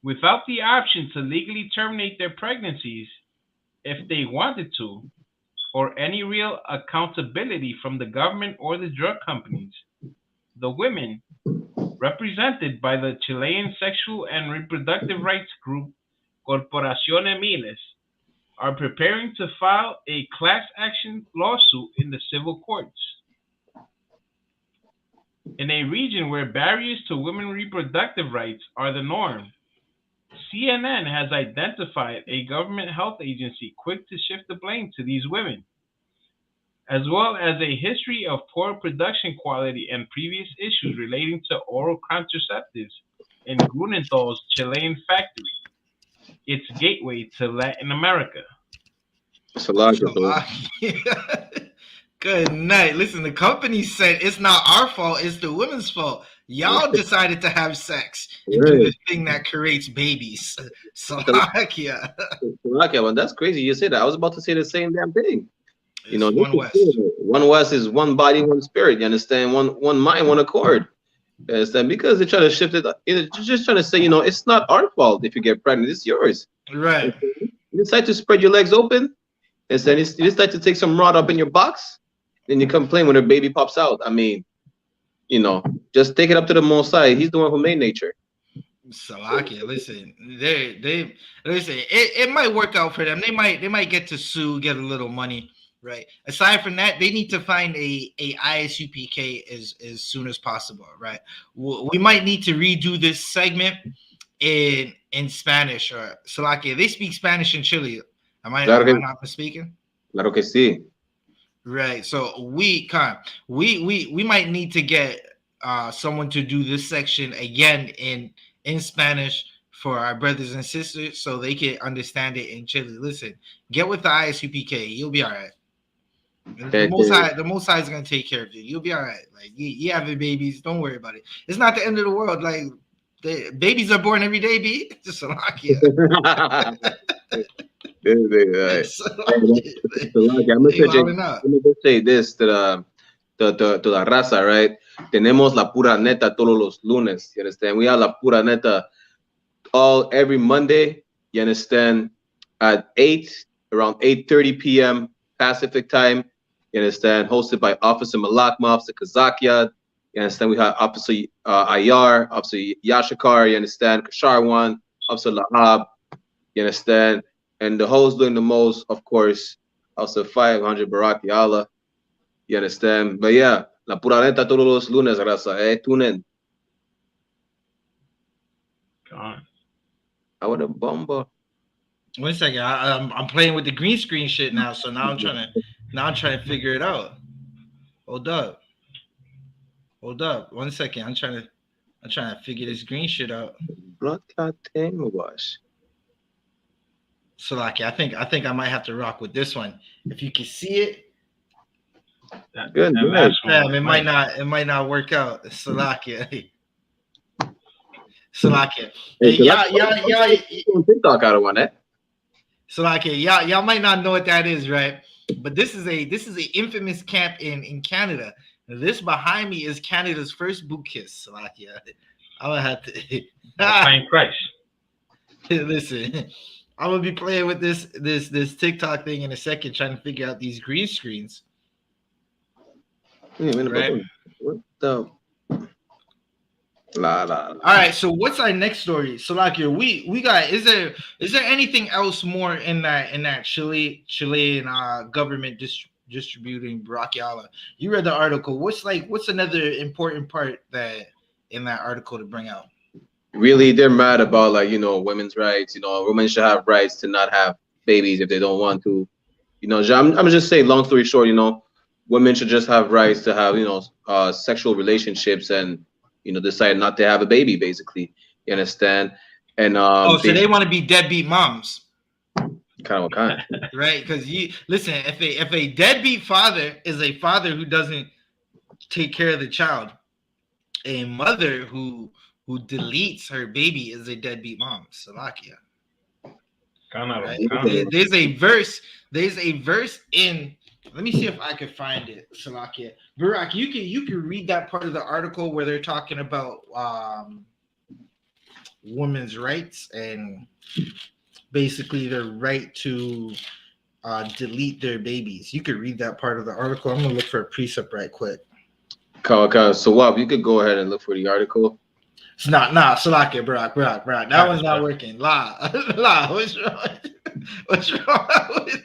without the option to legally terminate their pregnancies if they wanted to, or any real accountability from the government or the drug companies, the women, represented by the Chilean sexual and reproductive rights group Corporación Miles, are preparing to file a class action lawsuit in the civil courts. In a region where barriers to women's reproductive rights are the norm, CNN has identified a government health agency quick to shift the blame to these women, as well as a history of poor production quality and previous issues relating to oral contraceptives in Grunenthal's Chilean factory, its gateway to Latin America. Good night. Listen, the company said it's not our fault, it's the women's fault. Y'all decided to have sex and do the thing that creates babies. Salakia. Well, that's crazy. You say that. I was about to say the same damn thing. You know, One West. One West is one body, one spirit. You understand? One mind, one accord. You understand? Because they try to shift it. They're just trying to say, you know, it's not our fault if you get pregnant. It's yours. Right. You decide to spread your legs open, and then you decide to take some rod up in your box, then you complain when a baby pops out. I mean, you know, just take it up to the Most High. He's the one who made nature. Salakia, listen, listen. It might work out for them. They might get to sue, get a little money, right? Aside from that, they need to find a I.S.U.P.K as soon as possible, right? We might need to redo this segment in Spanish or Salakia. They speak Spanish in Chile. Am I not mistaken? Claro que sí. Right. So we might need to get someone to do this section again in Spanish for our brothers and sisters so they can understand it in Chile. Listen, get with the I.S.U.P.K. You'll be all right. The Most High is gonna take care of you. You'll be all right. Like you having babies, don't worry about it. It's not the end of the world. Like the babies are born every day, B. Just Salakia. I'm gonna just say this to la raza, right? Tenemos la pura neta todos los lunes. You understand? We have la pura neta every Monday. You understand? At around 8:30 p.m. Pacific time. You understand? Hosted by Officer Malakma, Officer Kazakia. You understand? We have Officer Ayar, Officer Yashikar. You understand? Kasharwan, Officer Lahab. You understand? And the host doing the most, of course, also 500 Baraki Allah. You understand? But yeah, La Pura Neta todos los lunes, raza. Tune in. God. I would have bomba. 1 second. I'm playing with the green screen shit now, so now I'm trying to figure it out. Hold up. 1 second. I'm trying to figure this green shit out. Blood clot thing was. So like, I think I might have to rock with this one. If you can see it, Good. damn, it might not work out. Salakia. Salakia. Hey, y'all TikTok out of one, eh? Salakia. Y'all might not know what that is, right? But this is a infamous camp in Canada. This behind me is Canada's first boot kiss. Salakia. I'm gonna have to Thank Christ. listen. I'm gonna be playing with this TikTok thing in a second, trying to figure out these green screens. Right. What the? La. All right. So what's our next story? So like we got. Is there anything else more in that Chilean government distributing brachiala? You read the article. What's another important part that in that article to bring out? Really, they're mad about women's rights. Women should have rights to not have babies if they don't want to. I'm just saying. Long story short, women should just have rights to have sexual relationships and decide not to have a baby. Basically, you understand? And so they want to be deadbeat moms. Kind of. Right? Because listen, if a deadbeat father is a father who doesn't take care of the child, a mother who deletes her baby is a deadbeat mom. Salakia. Right? There's a verse in. Let me see if I can find it. Salakia. Barak, you can read that part of the article where they're talking about women's rights and basically their right to delete their babies. You could read that part of the article. I'm gonna look for a precept right quick. Okay. So Wab, you could go ahead and look for the article. It's not Salakia, Barak. That one's not working. La. What's wrong with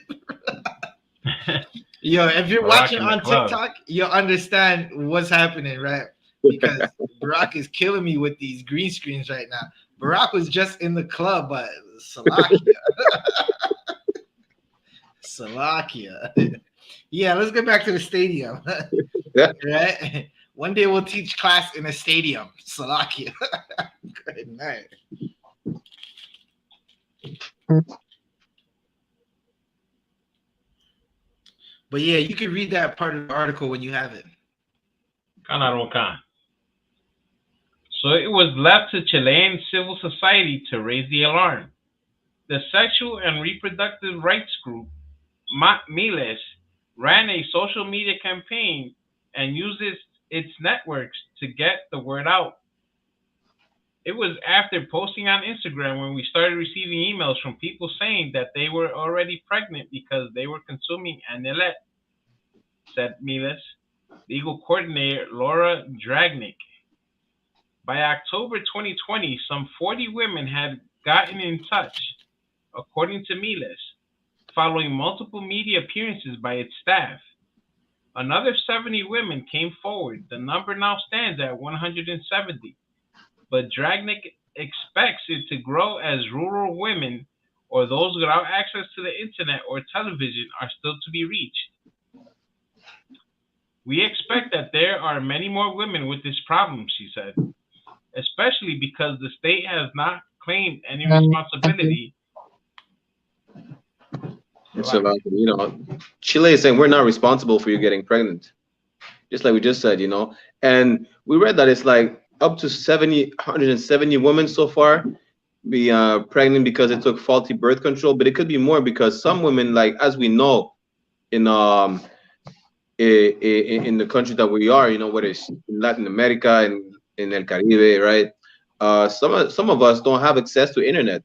Yo, if you're watching on TikTok, you'll understand what's happening, right? Because Barack is killing me with these green screens right now. Barack was just in the club, but Salakia. Yeah, let's get back to the stadium. Right? One day we'll teach class in a stadium. Salakia. Good night. But yeah, you can read that part of the article when you have it. So it was left to Chilean civil society to raise the alarm. The sexual and reproductive rights group, Miles, ran a social media campaign and used its networks to get the word out. It was after posting on Instagram when we started receiving emails from people saying that they were already pregnant because they were consuming Anilet, said Miles legal coordinator Laura Dragnick. By October 2020, some 40 women had gotten in touch, according to Miles, following multiple media appearances by its staff. Another 70 women came forward. The number now stands at 170. But Dragnick expects it to grow as rural women or those without access to the internet or television are still to be reached. We expect that there are many more women with this problem, she said, especially because the state has not claimed any responsibility. So, Chile is saying we're not responsible for you getting pregnant. Just like we just said, and we read that it's like up to 170 women so far be pregnant because it took faulty birth control, but it could be more because some women, like as we know, in the country that we are, whether it's in Latin America and in El Caribe, right? Some of us don't have access to internet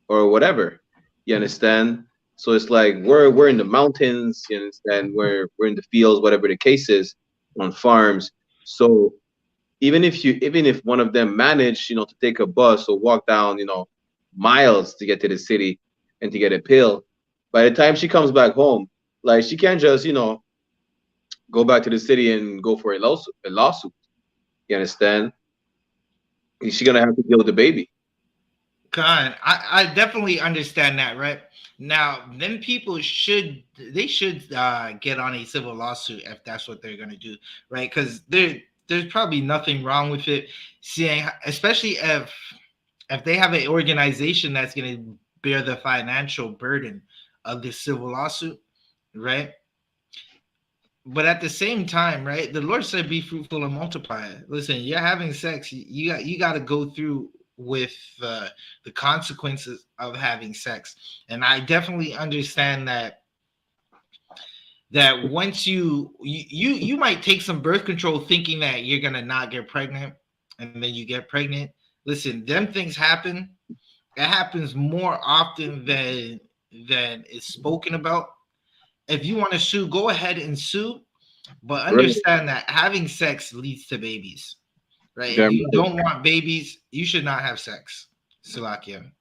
or whatever. You understand? So it's like we're in the mountains, you understand? We're in the fields, whatever the case is, on farms. So even if one of them managed, to take a bus or walk down, miles to get to the city, and to get a pill. By the time she comes back home, like she can't just, go back to the city and go for a lawsuit. You understand? She's gonna have to deal with the baby. I definitely understand that, right? Now, then people should get on a civil lawsuit if that's what they're gonna do, right? Because there's probably nothing wrong with it, seeing especially if they have an organization that's gonna bear the financial burden of the civil lawsuit, right? But at the same time, right? The Lord said, "Be fruitful and multiply." Listen, you're having sex. You got to go through with the consequences of having sex, and I definitely understand that once you might take some birth control thinking that you're gonna not get pregnant, and then you get pregnant. Listen, them things happen. It happens more often than is spoken about. If you want to sue, go ahead and sue, but Right. understand that having sex leads to babies, right? If Damn you right. don't want babies, you should not have sex. Salakia.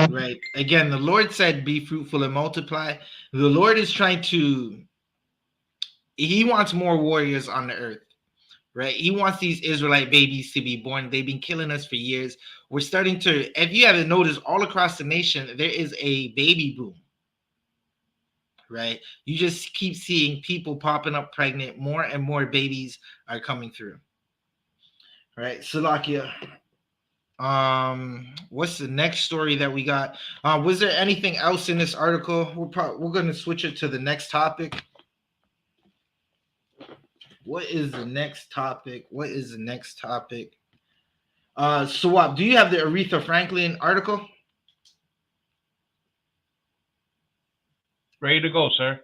Right. Again, the Lord said, "Be fruitful and multiply." The Lord is trying to, He wants more warriors on the earth, right? He wants these Israelite babies to be born. They've been killing us for years. We're starting to, if you haven't noticed, all across the nation, there is a baby boom. Right? You just keep seeing people popping up pregnant. More and more babies are coming through. Right? Salakia. What's the next story that we got? Was there anything else in this article? We're going to switch it to the next topic. What is the next topic? Swap, do you have the Aretha Franklin article? Ready to go, sir.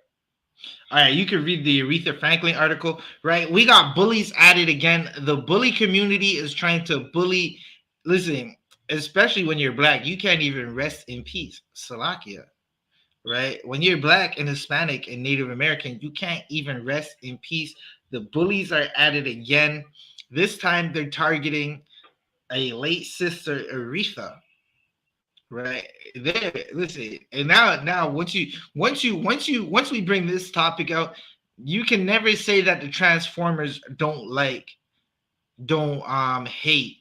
All right, you can read the Aretha Franklin article, right? We got bullies at it again. The bully community is trying to bully. Listen, especially when you're black, you can't even rest in peace. Salakia, right? When you're black and Hispanic and Native American, you can't even rest in peace. The bullies are at it again. This time they're targeting a late sister, Aretha. Right there, listen, and now once we bring this topic out, you can never say that the Transformers don't hate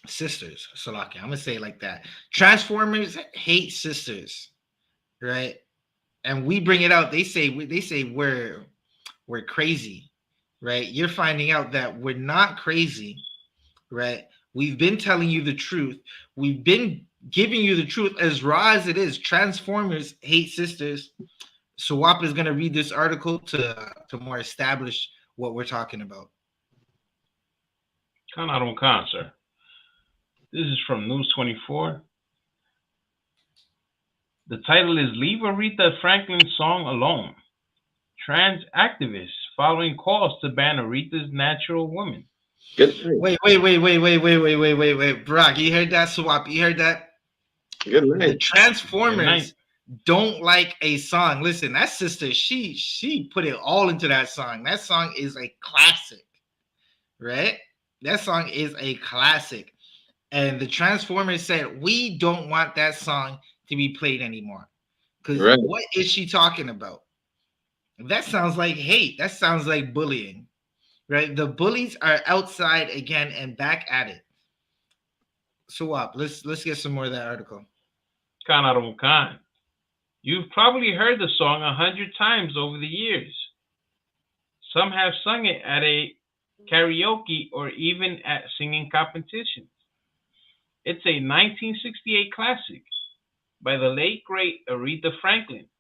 sisters. Salaki, I'm gonna say it like that. Transformers hate sisters, right? And we bring it out. They say we're crazy, right? You're finding out that we're not crazy, right? We've been telling you the truth. We've been giving you the truth as raw as it is. Transformers hate sisters. Swap is going to read this article to more establish what we're talking about. Khan, sir. This is from News 24. The title is "Leave Aretha Franklin's Song Alone. Trans activists following calls to ban Aretha's Natural Woman." Wait. Brock, you heard that? Swap, you heard that? Good night. The Transformers don't like a song. Listen, that sister, she put it all into that song. That song is a classic, right? That song is a classic. And the Transformers said, we don't want that song to be played anymore. Because What is she talking about? That sounds like hate. That sounds like bullying. Right, the bullies are outside again and back at it. Swap, let's get some more of that article. Khan. You've probably heard the song 100 times over the years. Some have sung it at a karaoke or even at singing competitions. It's a 1968 classic by the late great Aretha Franklin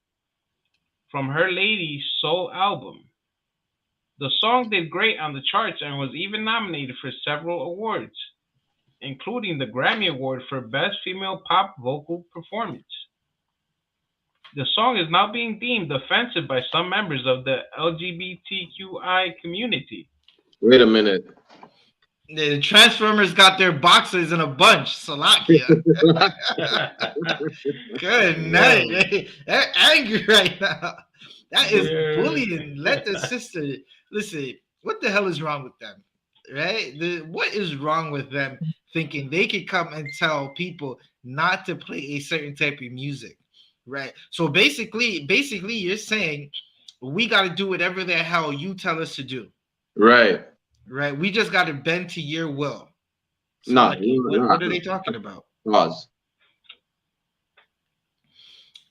from her Lady Soul album. The song did great on the charts and was even nominated for several awards, including the Grammy Award for Best Female Pop Vocal Performance. The song is now being deemed offensive by some members of the LGBTQI community. Wait a minute. The Transformers got their boxers in a bunch. Salakia. Good night. They're angry right now. That is bullying. Let the sister listen. What the hell is wrong with them? Right? What is wrong with them thinking they could come and tell people not to play a certain type of music, right? So basically you're saying we got to do whatever the hell you tell us to do, Right. right? We just got to bend to your will. So No, like, what are they talking about? Pause.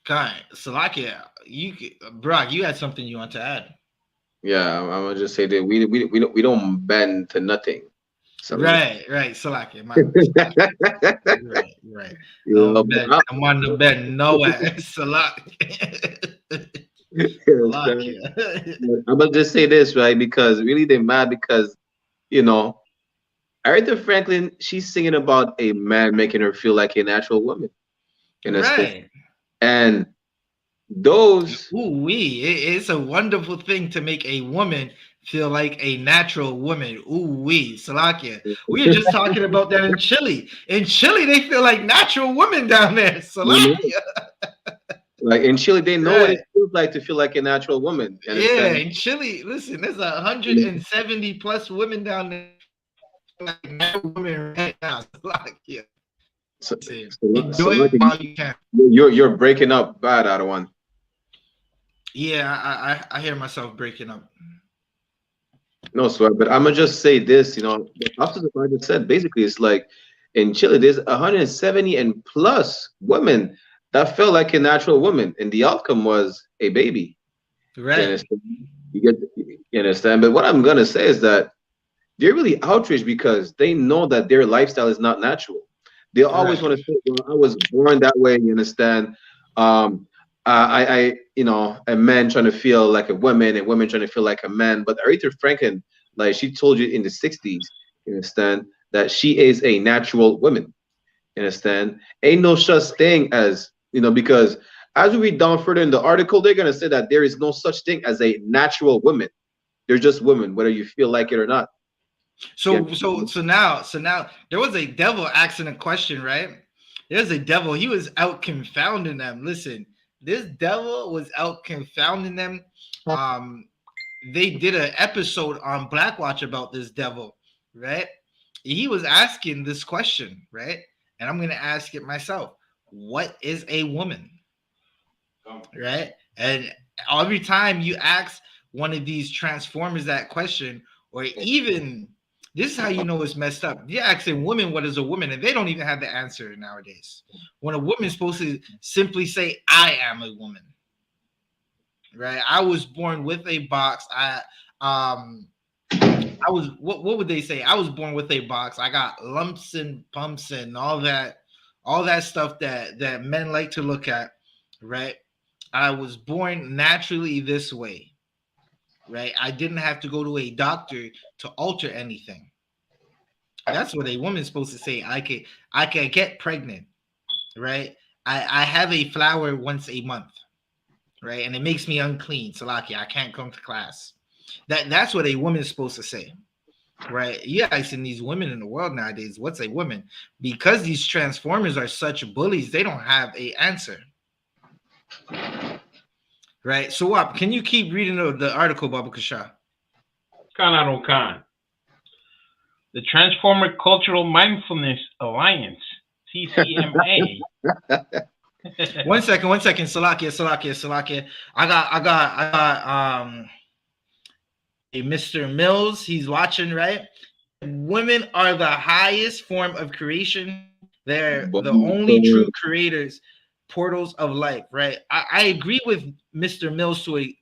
Kai, Salakia, Brock, you had something you want to add? Yeah, I'm gonna just say that we don't bend to nothing. So Right, Salakia, right. you know, I'm on the bed, no ass, Salakia. I'm gonna just say this, right? Because really they're mad because you know Aretha Franklin, she's singing about a man making her feel like a natural woman. You know, Right. and those It's a wonderful thing to make a woman feel like a natural woman. Salakia. We were just talking about that in Chile. In Chile, they feel like natural women down there. Salakia. Like in Chile, they know what it feels like to feel like a natural woman. Yeah, in Chile, listen, there's 170 plus women down there. Like natural women right now. Salakia. Enjoy it while you can. You're breaking up bad, Adawan. Yeah, I hear myself breaking up. No swear, but I'm gonna just say this. You know, the opposite of what I just said. Basically, it's like in Chile, there's 170 and plus women that felt like a natural woman, and the outcome was a baby. Right. You understand? But what I'm gonna say is that they're really outraged because they know that their lifestyle is not natural. They always want to say, well, I was born that way, you understand? You know, a man trying to feel like a woman and women trying to feel like a man. But Aretha Franklin, like she told you in the 60s, you understand, that she is a natural woman. You understand? Ain't no such thing as, you know, because as we read down further in the article, they're going to say that there is no such thing as a natural woman. They're just women, whether you feel like it or not. So now there was a devil asking a question, right? There's a devil. He was out confounding them. Listen, this devil was out confounding them. They did an episode on Black Watch about this devil, right? He was asking this question, right? And I'm going to ask it myself. What is a woman? Right? And every time you ask one of these transformers that question, or even this is how you know it's messed up. You're asking women what is a woman, and they don't even have the answer nowadays. When a woman is supposed to simply say, I am a woman. Right? I was born with a box. I was what would they say? I was born with a box. I got lumps and bumps and all that stuff that men like to look at, right? I was born naturally this way. Right? I didn't have to go to a doctor to alter anything. That's what a woman's supposed to say. I can get pregnant, right? I have a flower once a month, right? And it makes me unclean. Salaki, I can't come to class. That's what a woman's supposed to say, right? Yeah, I see these women in the world nowadays. What's a woman? Because these transformers are such bullies, they don't have a answer. Right. So, can you keep reading the article, Baba Kasha? Khan. The Transformer Cultural Mindfulness Alliance, TCMA. One second. Salakia. I got a Mr. Mills. He's watching, right? Women are the highest form of creation. They're the only true creators. Portals of life, right? I agree with Mr. Mills to a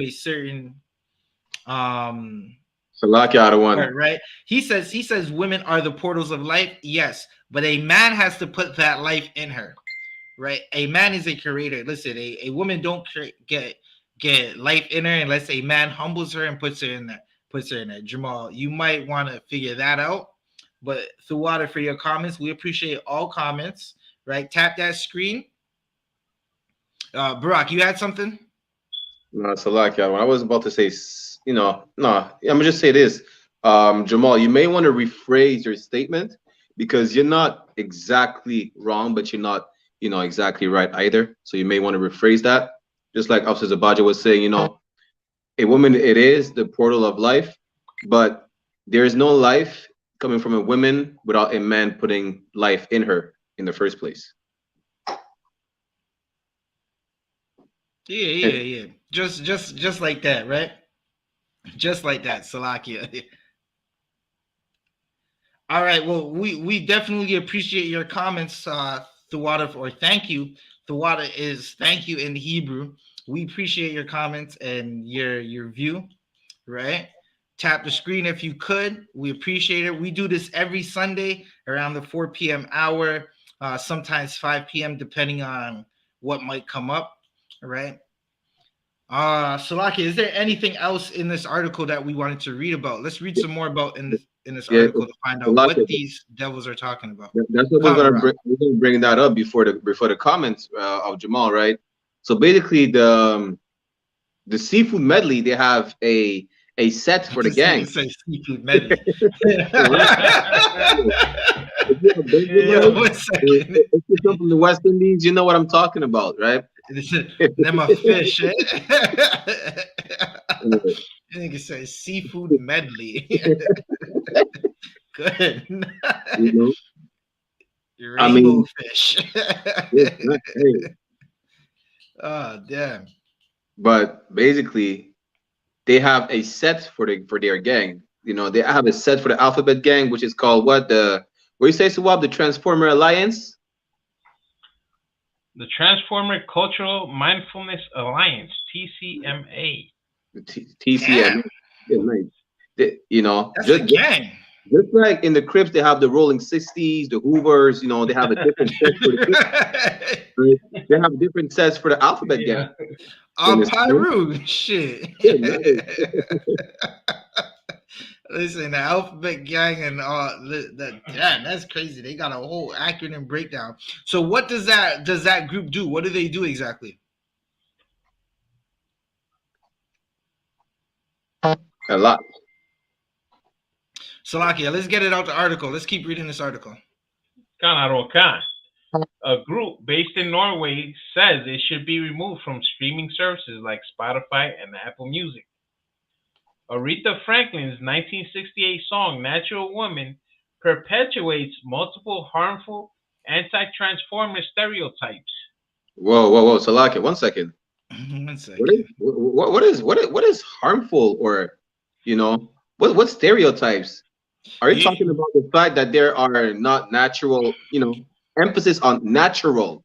certain right. He says women are the portals of life, yes, but a man has to put that life in her, right? A man is a creator. Listen, a woman don't get life in her unless a man humbles her and puts her in there. Jamal, you might want to figure that out. But throughout it for your comments, we appreciate all comments. Right, tap that screen. Barack, you had something? No, Salakia. What I was about to say, I'm gonna just say this. Jamal, you may want to rephrase your statement because you're not exactly wrong, but you're not, exactly right either. So you may want to rephrase that. Just like Officer Zabaja was saying, a woman, it is the portal of life, but there is no life coming from a woman without a man putting life in her in the first place. Yeah. Just like that, right? Just like that, Salakia. All right. Well, we definitely appreciate your comments, Thawada, or thank you. Thawada is thank you in Hebrew. We appreciate your comments and your view, right? Tap the screen if you could. We appreciate it. We do this every Sunday around the 4 p.m. hour, sometimes 5 p.m. depending on what might come up. All right. Salaki, is there anything else in this article that we wanted to read about? Let's read some more about in this article to find out what these devils are talking about. That's what we're gonna bring that up before the comments of Jamal, right? So basically, the seafood medley, they have a set for the gang. Say seafood medley. If you're from the West Indies, you know what I'm talking about, right? Them a fish, eh? I think it says seafood medley. Good. You know? Rainbow fish. Hey. Oh, damn. But basically, they have a set for their gang. You know, they have a set for the alphabet gang, which is called what you say, Suwab, the Transformer Alliance? The Transformer Cultural Mindfulness Alliance, TCMA. TCMA. Yeah, nice. You know, that's a gang. Just like in the Crips, they have the Rolling 60s, the Hoovers. You know, they have a different set for the Crips. They have different sets for the alphabet gang. Pyru, shit. Yeah, nice. Listen, the alphabet gang and all that. Damn, that's crazy. They got a whole acronym breakdown. So, what does that group do? What do they do exactly? A lot. Salakia, let's get it out the article. Let's keep reading this article. A group based in Norway says it should be removed from streaming services like Spotify and Apple Music. Aretha Franklin's 1968 song Natural Woman perpetuates multiple harmful anti-transformer stereotypes. Whoa, Salaki, 1 second. 1 second. What is harmful, or you know, what stereotypes? Are you talking about the fact that there are not natural, you know, emphasis on natural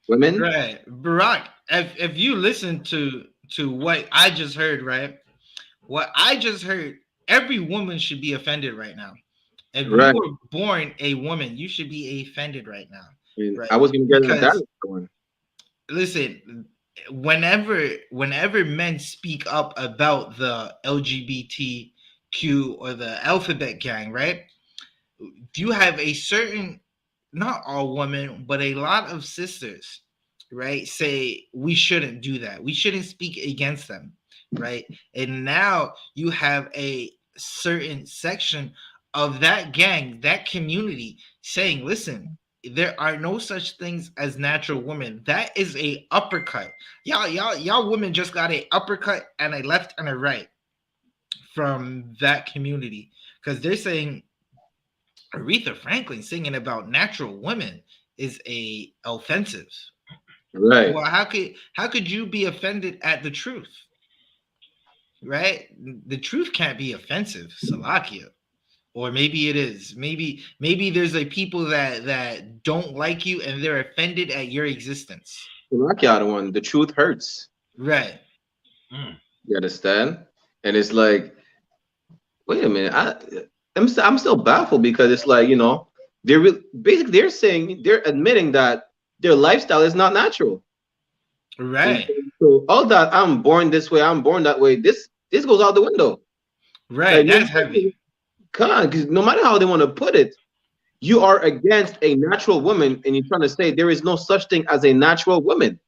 women? Right. Barak, if you listen to what I just heard, right? What I just heard, every woman should be offended right now. If you were born a woman, you should be offended right now. Right? I was going to get that one. Listen, whenever men speak up about the LGBTQ or the alphabet gang, right? You have a certain, not all women, but a lot of sisters, right, say we shouldn't do that. We shouldn't speak against them. Right. And now you have a certain section of that gang, that community saying, listen, there are no such things as natural women. That is a uppercut. Y'all women just got a uppercut and a left and a right from that community, because they're saying Aretha Franklin singing about natural women is a offensive. Right. Well, how could you be offended at the truth? Right? The truth can't be offensive, Salakia. Or maybe it is. Maybe there's like people that don't like you and they're offended at your existence. Salakia, one, the truth hurts. Right. You understand? And it's like, wait a minute, I'm still baffled, because it's like, you know, they're saying, they're admitting that their lifestyle is not natural. Right. So all that I'm born this way, I'm born that way, this goes out the window. Right. That's heavy. Because no matter how they want to put it, you are against a natural woman, and you're trying to say there is no such thing as a natural woman.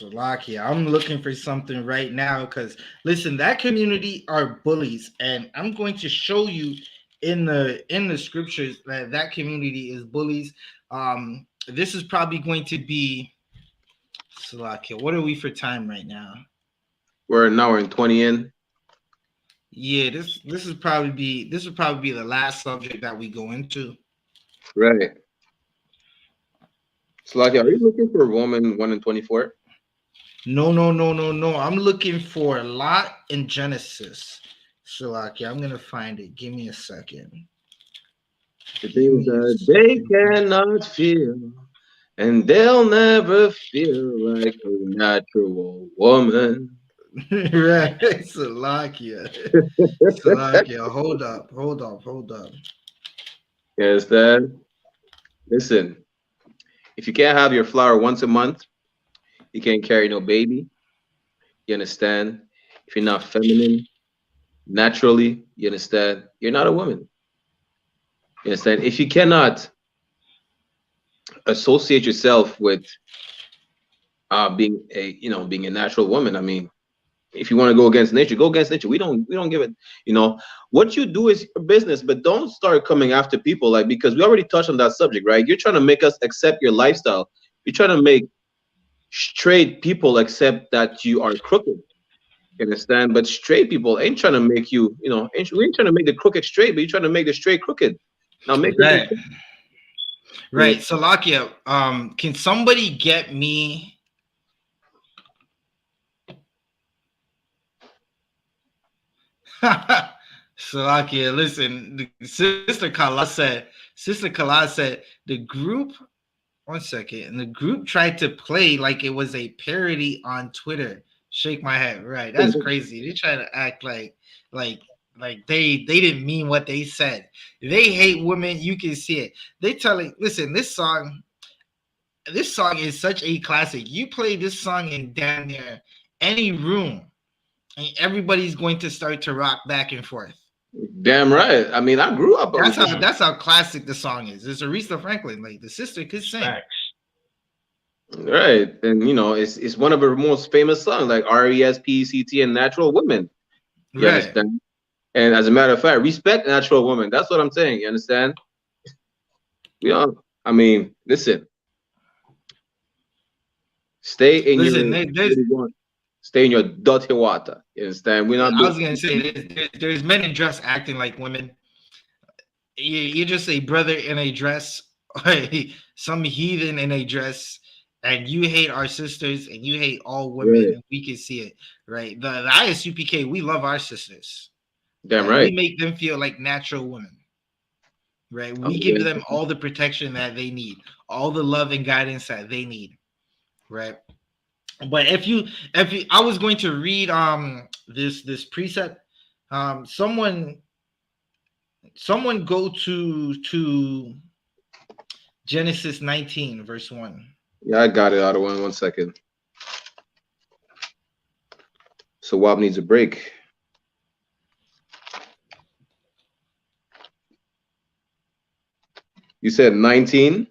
Salakia, I'm looking for something right now, because listen, that community are bullies, and I'm going to show you in the scriptures that community is bullies. This is probably going to be Salakia. What are we for time right now? We're an hour and 20 in. Yeah, this would probably be the last subject that we go into. Right. Slovakia, are you looking for a woman 1 in 24? No, no, no, no, no. I'm looking for Lot in Genesis. Shalaki, I'm gonna find it. Give me a second. The Give things me a that they second. cannot feel, and they'll never feel like a natural woman. Right, Salakia. Salakia. Hold up, hold up, hold up. You understand? Listen, if you can't have your flower once a month, you can't carry no baby. You understand? If you're not feminine naturally, you understand? You're not a woman. You understand? If you cannot associate yourself with being a being a natural woman, I mean, if you want to go against nature, go against nature. We don't give it. What you do is your business, but don't start coming after people like, because we already touched on that subject, right? You're trying to make us accept your lifestyle. You're trying to make straight people accept that you are crooked. You understand? But straight people ain't trying to make you, we ain't trying to make the crooked straight, but you're trying to make the straight crooked. Now make it. Right, right. Salakia. Can somebody get me? Salakia, listen. Sister Kala said the group. One second, and the group tried to play like it was a parody on Twitter. Shake my head. Right, that's crazy. They try to act like they didn't mean what they said. They hate women. You can see it. They telling, listen, this song is such a classic. You play this song in damn near any room, and everybody's going to start to rock back and forth. Damn right. I mean, I grew up. That's how classic the song is. It's Aretha Franklin. Like, the sister could sing. Facts. Right, and it's one of her most famous songs, like RESPECT and Natural Women. You Right. understand? And as a matter of fact, respect natural women. That's what I'm saying. You understand? I mean, listen. Stay in your dirty water. You understand? We're not. I was gonna say there's men in dress acting like women. You're just a brother in a dress, or some heathen in a dress, and you hate our sisters and you hate all women. Right. And we can see it, right? The I.S.U.P.K, we love our sisters. Damn right. We make them feel like natural women, right? We give them all the protection that they need, all the love and guidance that they need, right? But if I was going to read this precept, someone go to Genesis 19 verse 1. Yeah, I got it out of 1 second. So WAP needs a break. You said 19?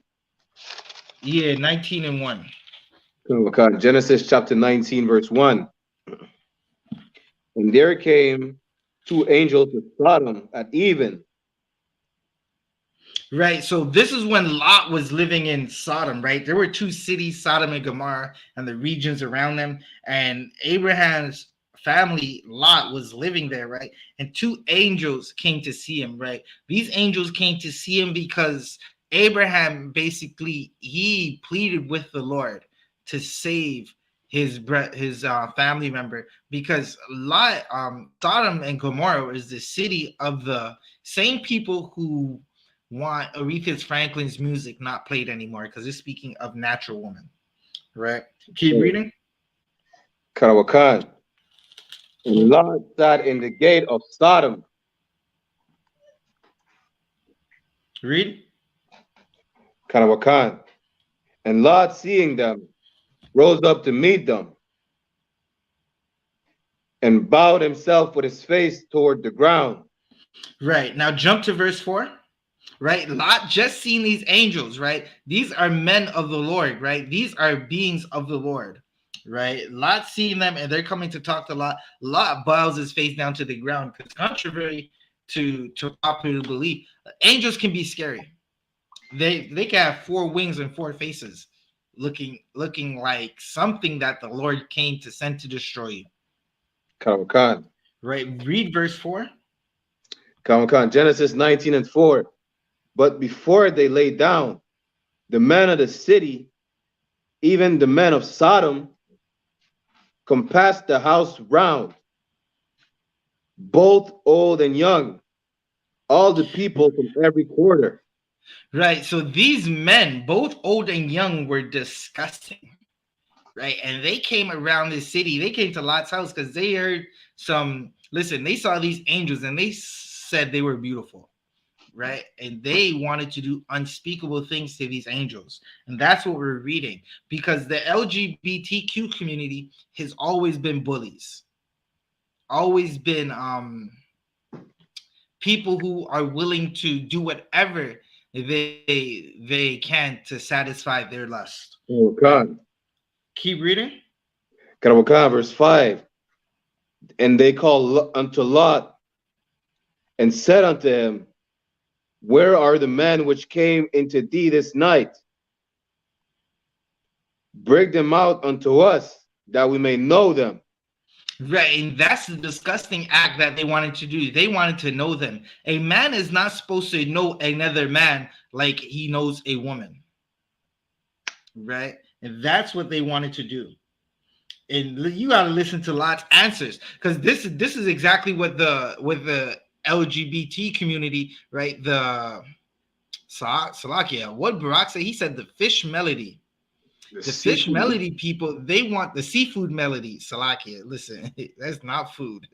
Yeah, 19 and 1. Genesis chapter 19, verse 1. And there came 2 angels to Sodom at even. Right. So this is when Lot was living in Sodom, right? There were 2 cities, Sodom and Gomorrah, and the regions around them. And Abraham's family, Lot, was living there, right? And 2 angels came to see him, right? These angels came to see him because Abraham basically, he pleaded with the Lord to save his family member, because Lot, Sodom and Gomorrah is the city of the same people who want Aretha Franklin's music not played anymore, because it's speaking of natural woman, right? Keep reading. Karawakan. And Lot sat in the gate of Sodom. Read. Karawakan. And Lot, seeing them, rose up to meet them and bowed himself with his face toward the ground. Right. Now jump to verse 4. Right. Lot just seen these angels, right? These are men of the Lord, right? These are beings of the Lord, right? Lot seeing them and they're coming to talk to Lot. Lot bows his face down to the ground, because contrary to popular belief, angels can be scary. They can have 4 wings and 4 faces, looking like something that the Lord came to send to destroy you. Karawakan. Right. Read verse 4. Come on, Genesis 19:4. But before they lay down, the men of the city, even the men of Sodom, compassed the house round, both old and young, all the people from every quarter. Right. So these men, both old and young, were disgusting. Right. And they came around this city. They came to Lot's house because they heard listen, they saw these angels and they said they were beautiful. Right. And they wanted to do unspeakable things to these angels. And that's what we're reading, because the LGBTQ community has always been bullies, always been people who are willing to do whatever they can to satisfy their lust. Oh, God. Keep reading. Verse 5. And they called unto Lot and said unto him, where are the men which came into thee this night? Bring them out unto us, that we may know them. Right, and that's the disgusting act that they wanted to do. They wanted to know them. A man is not supposed to know another man like he knows a woman. Right? And that's what they wanted to do. And you got to listen to Lot's answers, because this is exactly what the LGBT community, right? The Salakia, what Barak said, he said the fish melody. The fish melody people, they want the seafood melody. Salakia, listen, that's not food.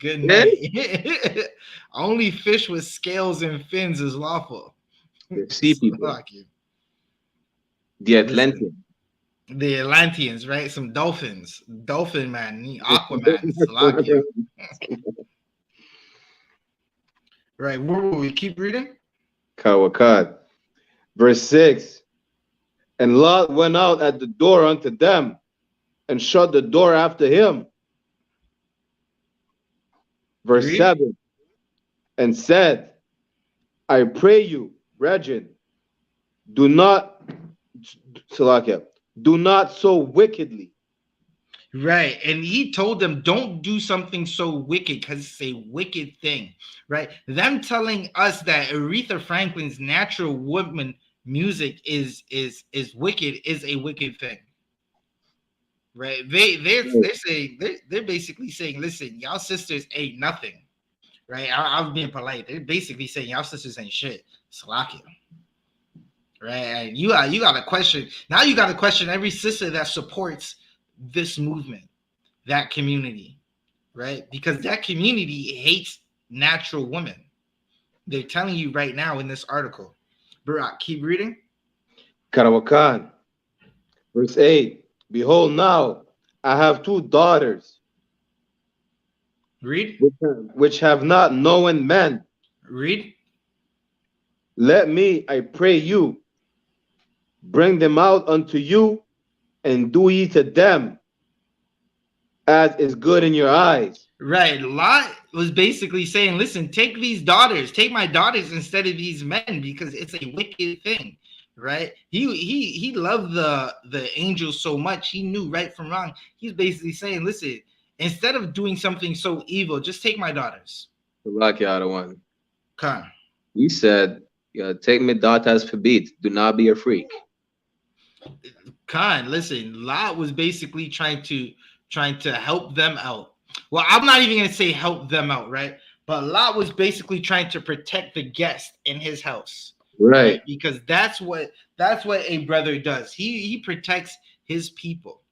Good night. Only fish with scales and fins is lawful. The sea people. Salakia. The Atlanteans. The Atlanteans, right? Some dolphins. Dolphin man, Aquaman, Salakia. Right, where will we keep reading? Kawakat. Verse 6. And Lot went out at the door unto them, and shut the door after him. Verse Read. 7. And said, I pray you, brethren, do not, Salakia, do not so wickedly. Right. And he told them, don't do something so wicked, because it's a wicked thing. Right. Them telling us that Aretha Franklin's natural woman music is wicked is a wicked thing. Right. They're saying they're basically saying, listen, y'all sisters ain't nothing. Right. I'm being polite. They're basically saying y'all sisters ain't shit. Salakia. Right. And you got to question. Now you got to question every sister that supports this movement, that community, right? Because that community hates natural women. They're telling you right now in this article. Barak, keep reading. Karawakan, verse 8. Behold, now I have 2 daughters. Read. Which have not known men. Read. Let me, I pray you, bring them out unto you, and do ye to them as is good in your eyes. Right. Lot was basically saying, listen, take these daughters, take my daughters instead of these men, because it's a wicked thing. Right. He loved the angels so much, he knew right from wrong. He's basically saying, listen, instead of doing something so evil, just take my daughters. Like the other one. Come. He said, take me daughters for beat. Do not be a freak. Khan, listen, Lot was basically trying to help them out. Well, I'm not even gonna say help them out, right? But Lot was basically trying to protect the guest in his house, right? Because that's what a brother does. He protects his people,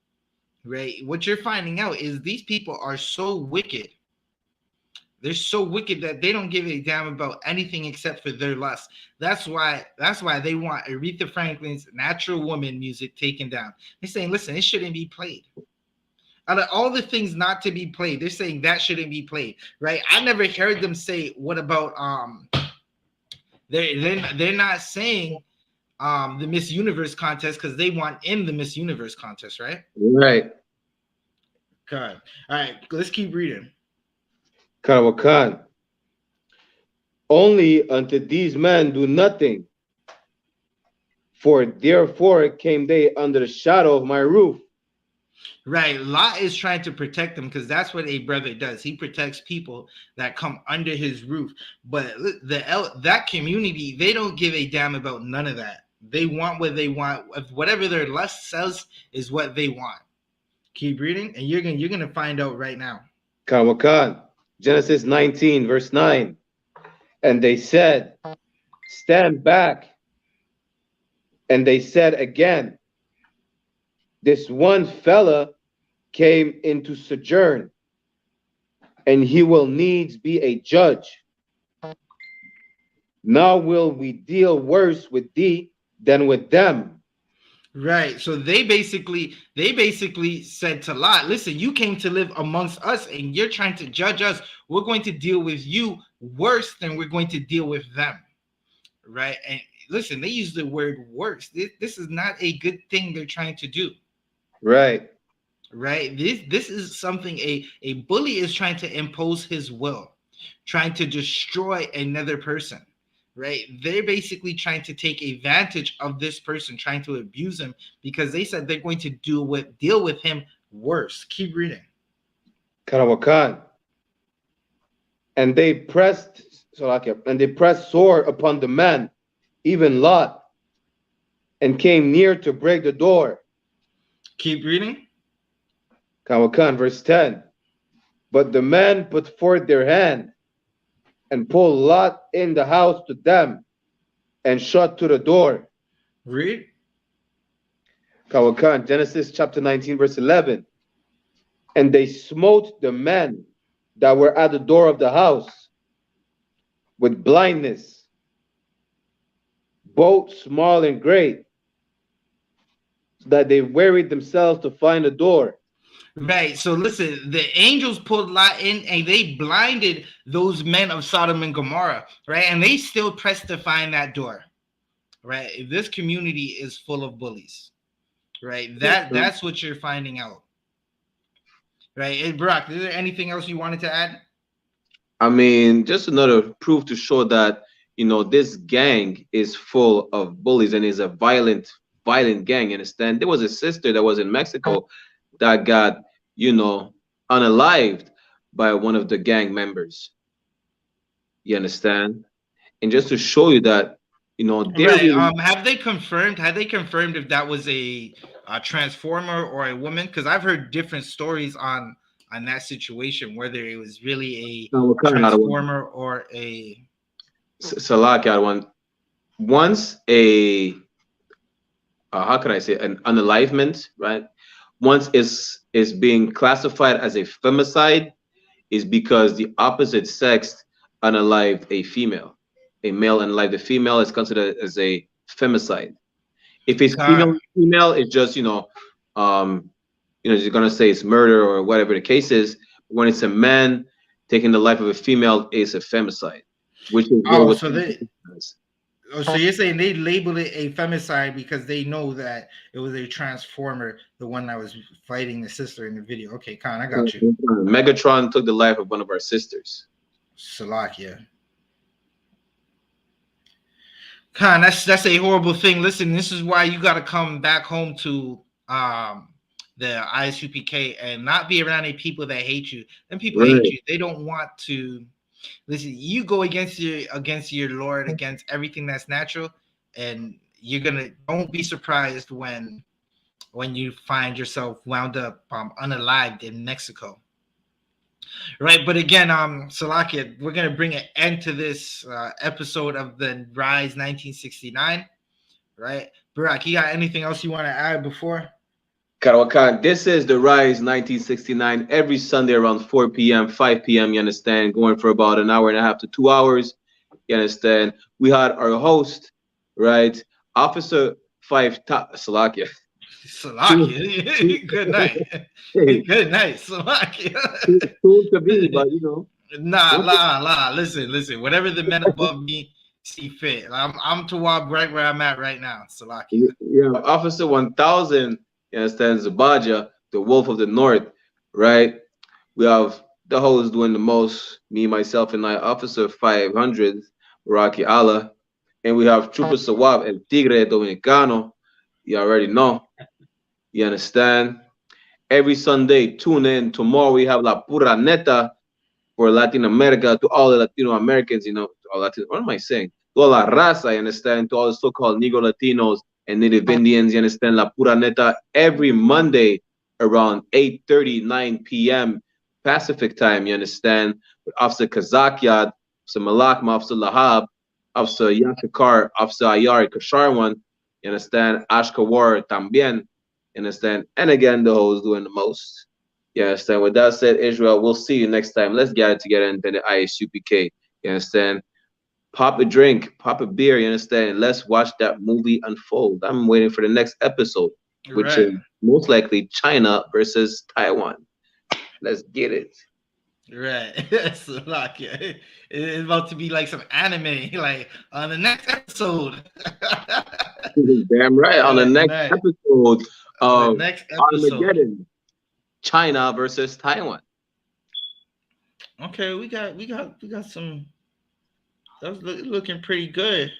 right? What you're finding out is these people are so wicked. They're so wicked that they don't give a damn about anything except for their lust. That's why they want Aretha Franklin's natural woman music taken down. They're saying, listen, it shouldn't be played. Out of all the things not to be played, they're saying that shouldn't be played, right? I never heard them say, what about they're not saying the Miss Universe contest, because they want in the Miss Universe contest, right? Right. Okay. All right, let's keep reading. Karawakan. Only unto these men do nothing, for therefore came they under the shadow of my roof. Right. Lot is trying to protect them because that's what a brother does. He protects people that come under his roof. But that community, they don't give a damn about none of that. They want what they want. Whatever their lust says is what they want. Keep reading, and you're gonna find out right now. Kawakan, Genesis 19, verse 9. And they said, stand back. And they said again, this one fella came into sojourn, and he will needs be a judge. Now will we deal worse with thee than with them. Right. So they basically said to Lot, listen, you came to live amongst us and you're trying to judge us. We're going to deal with you worse than we're going to deal with them. Right. And listen, they use the word worse. This is not a good thing they're trying to do. Right. Right. This is something a bully is trying to impose his will, trying to destroy another person. Right. They're basically trying to take advantage of this person, trying to abuse him because they said they're going to deal with him worse. Keep reading. Karawakan. And they pressed sore upon the man, even Lot, and came near to break the door. Keep reading. Kawakan, verse 10. But the men put forth their hand and pulled Lot in the house to them and shut to the door. Read. Kawakan, Genesis chapter 19, verse 11. And they smote the men that were at the door of the house with blindness, both small and great, so that they wearied themselves to find a door. Right. So listen, the angels pulled Lot in and they blinded those men of Sodom and Gomorrah, right? And they still pressed to find that door. Right. This community is full of bullies. Right. That's what you're finding out. Right. And Brock, is there anything else you wanted to add? I mean, just another proof to show that, you know, this gang is full of bullies and is a violent gang. You understand? There was a sister that was in Mexico that got, you know, unalived by one of the gang members. You understand? And just to show you that, you know, right. Have they confirmed if that was a transformer or a woman? Because I've heard different stories on that situation, whether it was really a transformer or a Salak one. Once a how can I say an unalivement, right? Once is being classified as a femicide, is because the opposite sex unalived a female. A male unalived a female is considered as a femicide. If it's female, it's just you're gonna say it's murder or whatever the case is. When it's a man taking the life of a female, it's a femicide. Which is so you're saying they labeled it a femicide because they know that it was a transformer, the one that was fighting the sister in the video. Okay, Khan, I got you. Megatron took the life of one of our sisters. Salakia. Khan, that's a horrible thing. Listen, this is why you got to come back home to the I.S.U.P.K and not be around any people that hate you. And people hate you. They don't want to. Listen, you go against your Lord, against everything that's natural, and don't be surprised when you find yourself wound up unalived in Mexico. Right, but again, Salakia, we're gonna bring an end to this episode of the Rise 1969. Right, Barak, you got anything else you want to add before? Karawakan, this is the Rise 1969 every Sunday around 4 p.m., 5 p.m., you understand, going for about an hour and a half to 2 hours, you understand. We had our host, right, Officer 5 Salakia. Salakia, good night. Good night, Salakia. Soon to be, but you know. Nah, listen, whatever the men above me see fit. I'm Tawab right where I'm at right now, Salakia. Yeah, Officer 1000. You understand, Zabaja, the Wolf of the North, right? We have the host doing the most, me, myself, and I, Officer 500, Rocky Allah, and we have Trooper Sawab and Tigre Dominicano. You already know. You understand? every Sunday. Tune in. Tomorrow we have La Pura Neta for Latin America, to all the Latino Americans, you know, to all Latin, what am I saying? To all La Raza, you understand? To all the so-called Negro Latinos and Native Indians, you understand? La Pura Neta every Monday around 8:30, 9 p.m. Pacific time, you understand? With Officer Kazakyad, Officer Malakma, Officer Lahab, Officer Yashikar, Officer Ayari Kasharwan, you understand? Ashkawar Tambien, you understand? And again, the hoes doing the most. You understand? With that said, Israel, we'll see you next time. Let's get it together into the I.S.U.P.K. You understand? Pop a drink, pop a beer, you understand? Let's watch that movie unfold. I'm waiting for the next episode, which is most likely China versus Taiwan. Let's get it. Right. So, like, it's about to be like some anime, like on the next episode. Damn right. On the next episode of Armageddon, China versus Taiwan. Okay, we got some. That's looking pretty good.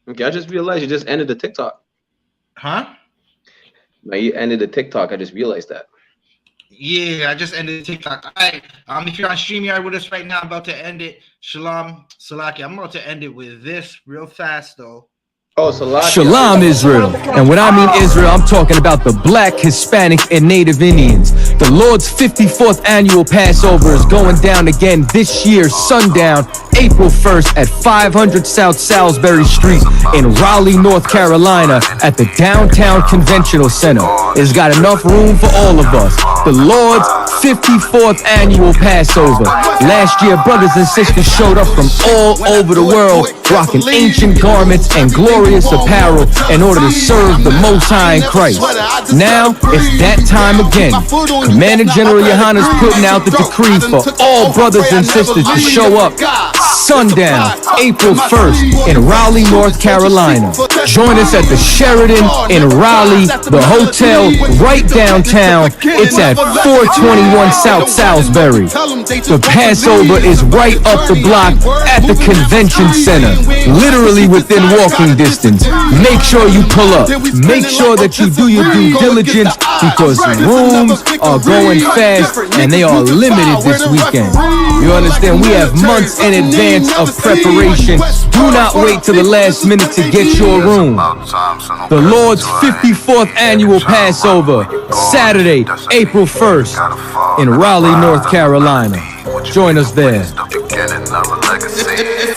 Okay, I just realized you just ended the TikTok. Huh? Now you ended the TikTok. I just realized that. Yeah, I just ended TikTok. All right. If you're on StreamYard with us right now, I'm about to end it. Shalom, Salaki. I'm about to end it with this real fast, though. Oh, Salaki. Shalom, Israel. And when I mean Israel, I'm talking about the Black, Hispanic, and Native Indians. The Lord's 54th annual Passover is going down again this year, sundown, April 1st at 500 South Salisbury Street in Raleigh, North Carolina at the Downtown Conventional Center. It's got enough room for all of us. The Lord's 54th annual Passover. Last year, brothers and sisters showed up from all over the world, rocking ancient garments and glorious apparel in order to serve the Most High in Christ. Now, it's that time again. Commander General YAHANNA is putting out the decree for all brothers and sisters to show up sundown, April 1st in Raleigh, North Carolina. Join us at the Sheridan in Raleigh, the hotel right downtown. It's at 421 South Salisbury. The Passover is right up the block at the convention center, literally within walking distance. Make sure you pull up. Make sure that you do your due diligence because rooms are going fast and they are limited this weekend. You understand? We have months in advance of preparation. Do not wait till the last minute to get your room. The Lord's 54th annual Passover, Saturday, April 1st in Raleigh, North Carolina. Join us there. It's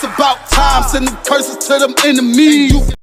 about time, sending curses to them enemies.